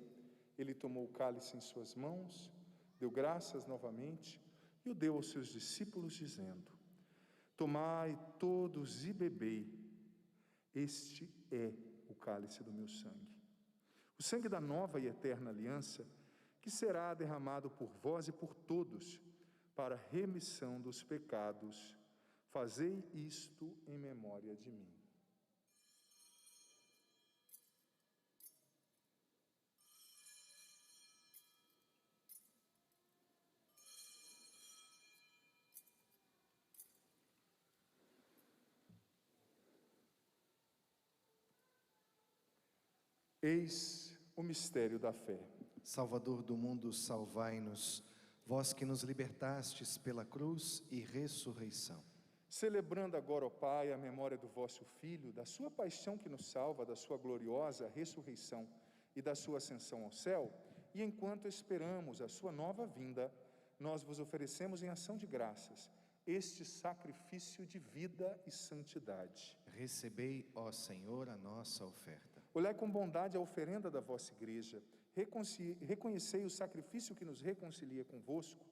ele tomou o cálice em suas mãos, deu graças novamente e o deu aos seus discípulos, dizendo: tomai todos e bebei, este é o cálice do meu sangue. O sangue da nova e eterna aliança, que será derramado por vós e por todos, para a remissão dos pecados. Fazei isto em memória de mim. Eis o mistério da fé. Salvador do mundo, salvai-nos, vós que nos libertastes pela cruz e ressurreição. Celebrando agora, ó Pai, a memória do vosso Filho, da sua paixão que nos salva, da sua gloriosa ressurreição e da sua ascensão ao céu, e enquanto esperamos a sua nova vinda, nós vos oferecemos em ação de graças este sacrifício de vida e santidade. Recebei, ó Senhor, a nossa oferta. Olhai com bondade a oferenda da vossa igreja, reconhecei o sacrifício que nos reconcilia convosco,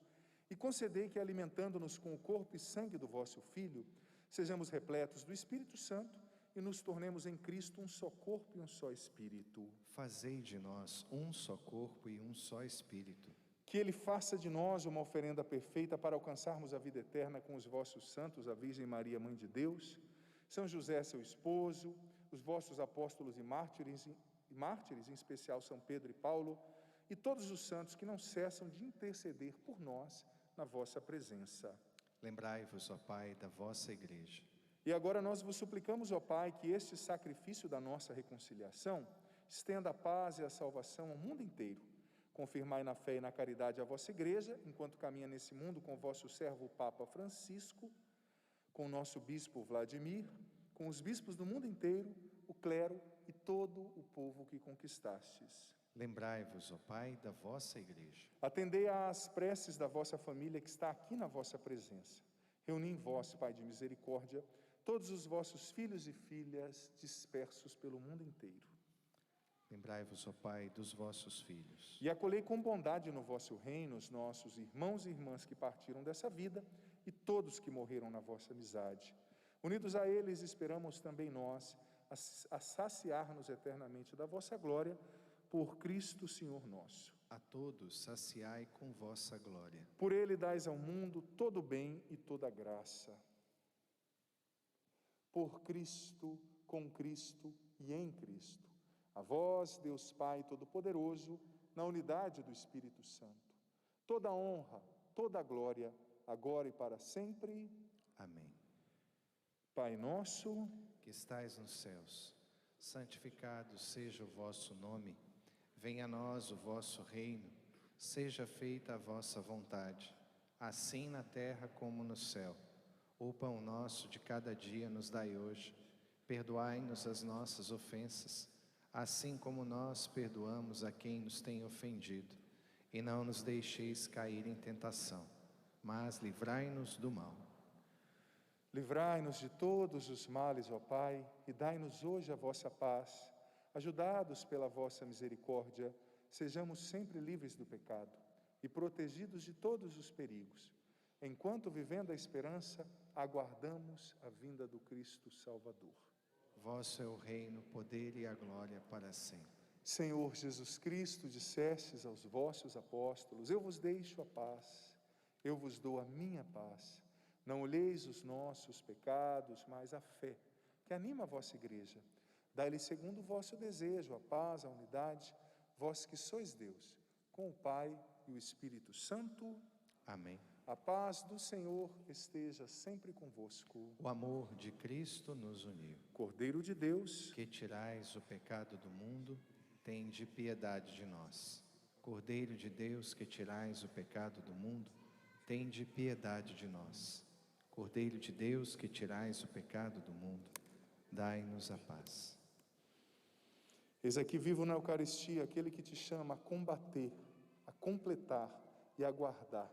e concedei que, alimentando-nos com o corpo e sangue do vosso Filho, sejamos repletos do Espírito Santo e nos tornemos em Cristo um só corpo e um só Espírito. Fazei de nós um só corpo e um só Espírito. Que Ele faça de nós uma oferenda perfeita para alcançarmos a vida eterna com os vossos santos, a Virgem Maria, Mãe de Deus, São José, seu esposo, os vossos apóstolos e mártires, em especial São Pedro e Paulo, e todos os santos que não cessam de interceder por nós na vossa presença. Lembrai-vos, ó Pai, da vossa Igreja. E agora nós vos suplicamos, ó Pai, que este sacrifício da nossa reconciliação estenda a paz e a salvação ao mundo inteiro. Confirmai na fé e na caridade a vossa Igreja, enquanto caminha nesse mundo com vosso servo o Papa Francisco, com o nosso Bispo Vladimir, com os bispos do mundo inteiro, o clero e todo o povo que conquistastes. Lembrai-vos, ó Pai, da vossa Igreja. Atendei às preces da vossa família que está aqui na vossa presença. Reuni em vós, Pai de misericórdia, todos os vossos filhos e filhas dispersos pelo mundo inteiro. Lembrai-vos, ó Pai, dos vossos filhos. E acolhei com bondade no vosso reino os nossos irmãos e irmãs que partiram dessa vida e todos que morreram na vossa amizade. Unidos a eles, esperamos também nós a saciar-nos eternamente da vossa glória, por Cristo Senhor nosso. A todos saciai com vossa glória. Por Ele dais ao mundo todo o bem e toda a graça. Por Cristo, com Cristo e em Cristo. A vós, Deus Pai Todo-Poderoso, na unidade do Espírito Santo, toda a honra, toda a glória, agora e para sempre. Amém. Pai nosso, que estais nos céus, santificado seja o vosso nome. Venha a nós o vosso reino, seja feita a vossa vontade, assim na terra como no céu. O pão nosso de cada dia nos dai hoje. Perdoai-nos as nossas ofensas, assim como nós perdoamos a quem nos tem ofendido. E não nos deixeis cair em tentação, mas livrai-nos do mal. Livrai-nos de todos os males, ó Pai, e dai-nos hoje a vossa paz. Ajudados pela vossa misericórdia, sejamos sempre livres do pecado e protegidos de todos os perigos, enquanto, vivendo a esperança, aguardamos a vinda do Cristo Salvador. Vosso é o reino, o poder e a glória para sempre. Senhor Jesus Cristo, dissestes aos vossos apóstolos: eu vos deixo a paz, eu vos dou a minha paz. Não olheis os nossos pecados, mas a fé que anima a vossa igreja. Dai-lhe segundo o vosso desejo, a paz, a unidade, vós que sois Deus, com o Pai e o Espírito Santo. Amém. A paz do Senhor esteja sempre convosco. O amor de Cristo nos uniu. Cordeiro de Deus, Que tirais o pecado do mundo, tende piedade de nós. Cordeiro de Deus, que tirais o pecado do mundo, tende piedade de nós. Cordeiro de Deus, que tirais o pecado do mundo, dai-nos a paz. eis aqui vivo na Eucaristia aquele que te chama a combater, a completar e a guardar.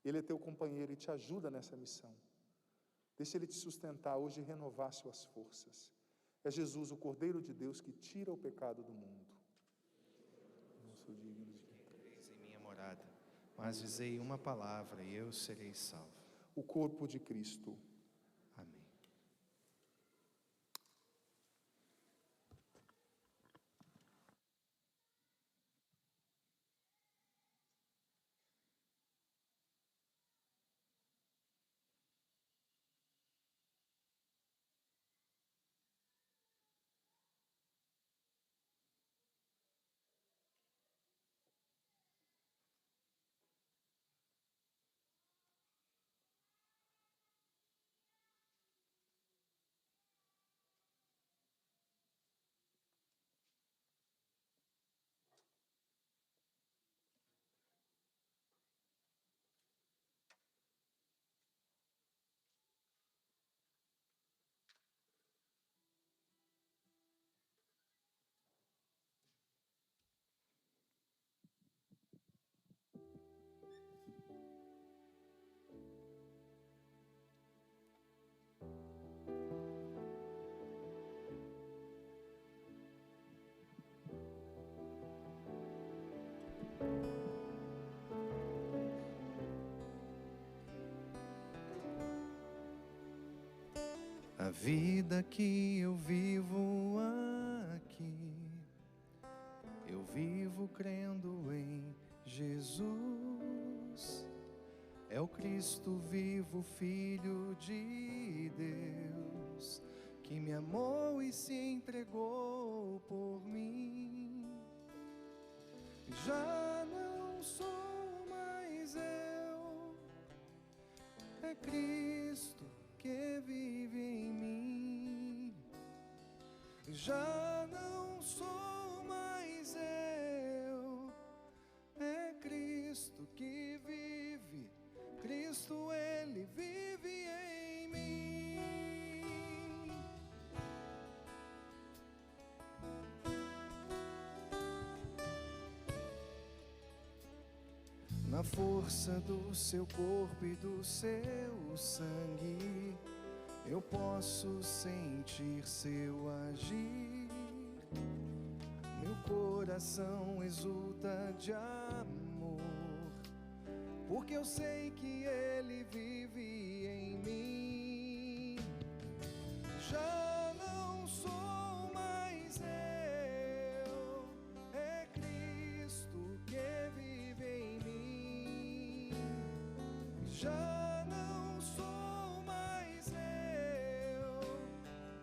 Ele é teu companheiro e te ajuda nessa missão. Deixa Ele te sustentar hoje e renovar suas forças. É Jesus, o Cordeiro de Deus, que tira o pecado do mundo. Não sou digno de quem Entreis em minha morada, mas dizei uma palavra e eu serei salvo. o corpo de Cristo. Amém. A vida que eu vivo aqui, eu vivo crendo em Jesus. É o Cristo vivo, Filho de Deus, que me amou e se entregou por mim. Já não sou mais eu, é Cristo que vive em mim. Já não sou mais eu, é Cristo que vive. Cristo, Ele vive em mim. Na força do seu corpo e do seu sangue, eu posso sentir seu agir. Meu coração exulta de amor, porque eu sei que Ele vive em mim. Já não sou mais eu, é Cristo que vive em mim. Já não sou mais eu,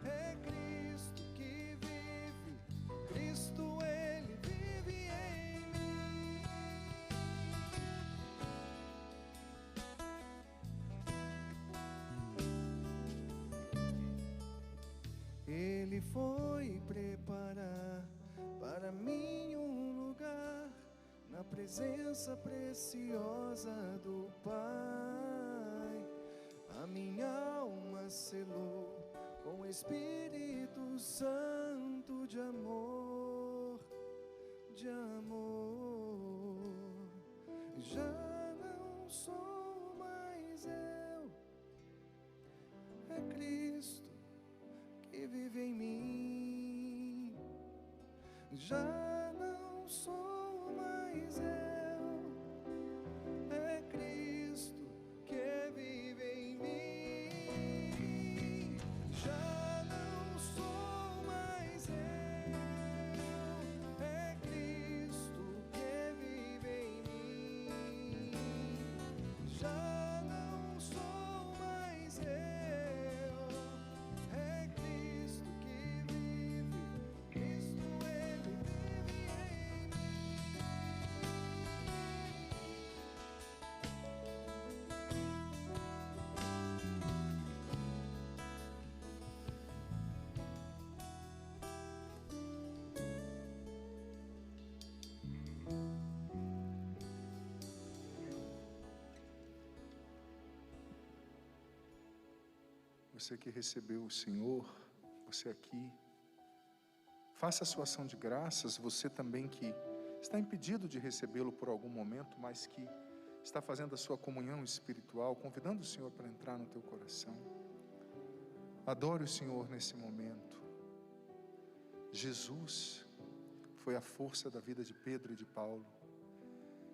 é Cristo que vive. Cristo, Ele vive em mim. Ele foi preparar para mim um lugar na presença preciosa do Pai. A minha alma selou com o Espírito Santo de amor, de amor. Já não sou mais eu, é Cristo que vive em mim. Já não sou mais eu, é Cristo que vive em mim. Já não sou mais eu, é Cristo que vive em mim. Já não sou mais eu, é Cristo que vive. Cristo, Ele vive você que recebeu o Senhor, você aqui. Faça a sua ação de graças, você também que está impedido de recebê-lo por algum momento, mas que está fazendo a sua comunhão espiritual, convidando o Senhor para entrar no teu coração. Adore o Senhor nesse momento. Jesus foi a força da vida de Pedro e de Paulo.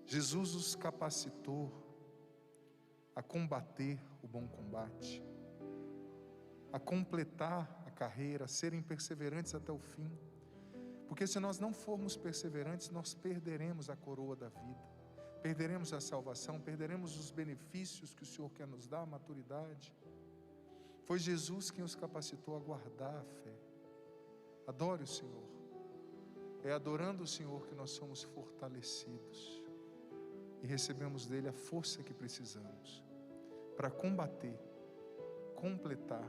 Jesus os capacitou a combater o bom combate, a completar a carreira, a serem perseverantes até o fim. Porque se nós não formos perseverantes, nós perderemos a coroa da vida, perderemos a salvação, perderemos os benefícios que o Senhor quer nos dar, a maturidade. Foi Jesus quem os capacitou a guardar a fé. Adore o Senhor. É adorando o Senhor que nós somos fortalecidos e recebemos dele a força que precisamos para combater, completar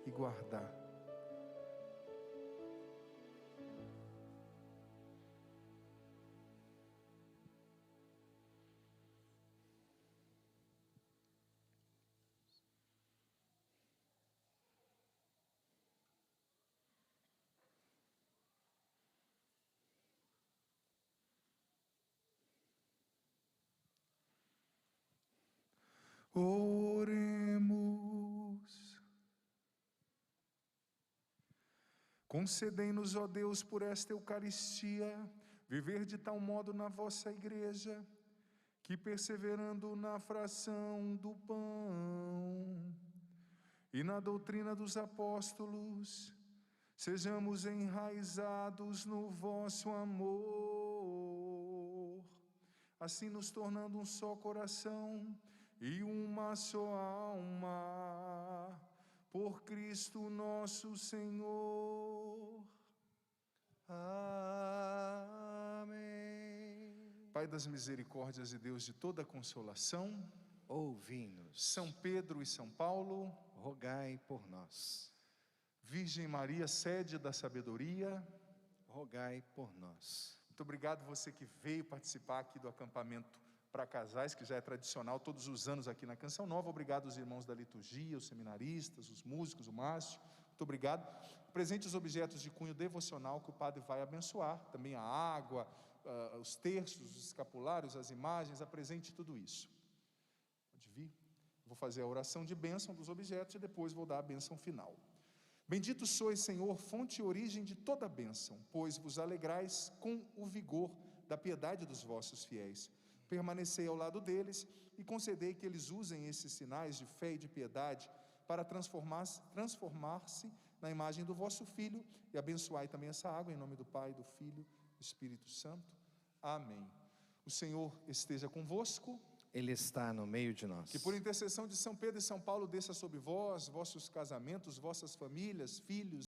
e guardar. Oremos. Concedei-nos, ó Deus, por esta Eucaristia, viver de tal modo na vossa igreja, que perseverando na fração do pão e na doutrina dos apóstolos, sejamos enraizados no vosso amor, assim nos tornando um só coração e uma só alma, por Cristo nosso Senhor. Amém. Pai das misericórdias e Deus de toda consolação, Ouvi-nos. São Pedro e São Paulo, Rogai por nós. Virgem Maria, sede da sabedoria, Rogai por nós. muito obrigado você que veio participar aqui do acampamento para casais, que já é tradicional todos os anos aqui na Canção Nova. Obrigado aos irmãos da liturgia, os seminaristas, os músicos, o Márcio, muito obrigado. Presente os objetos de cunho devocional que o padre vai abençoar, também a água, os terços, os escapulários, as imagens, apresente tudo isso. Pode vir, vou fazer a oração de bênção dos objetos e depois vou dar a bênção final. Bendito sois, Senhor, fonte e origem de toda bênção, pois vos alegrais com o vigor da piedade dos vossos fiéis. Permanecei ao lado deles e concedei que eles usem esses sinais de fé e de piedade para transformar-se na imagem do vosso Filho, e abençoai também essa água, em nome do Pai, do Filho, do Espírito Santo. Amém. O Senhor esteja convosco. Ele está no meio de nós. Que por intercessão de São Pedro e São Paulo desça sobre vós, vossos casamentos, vossas famílias, filhos,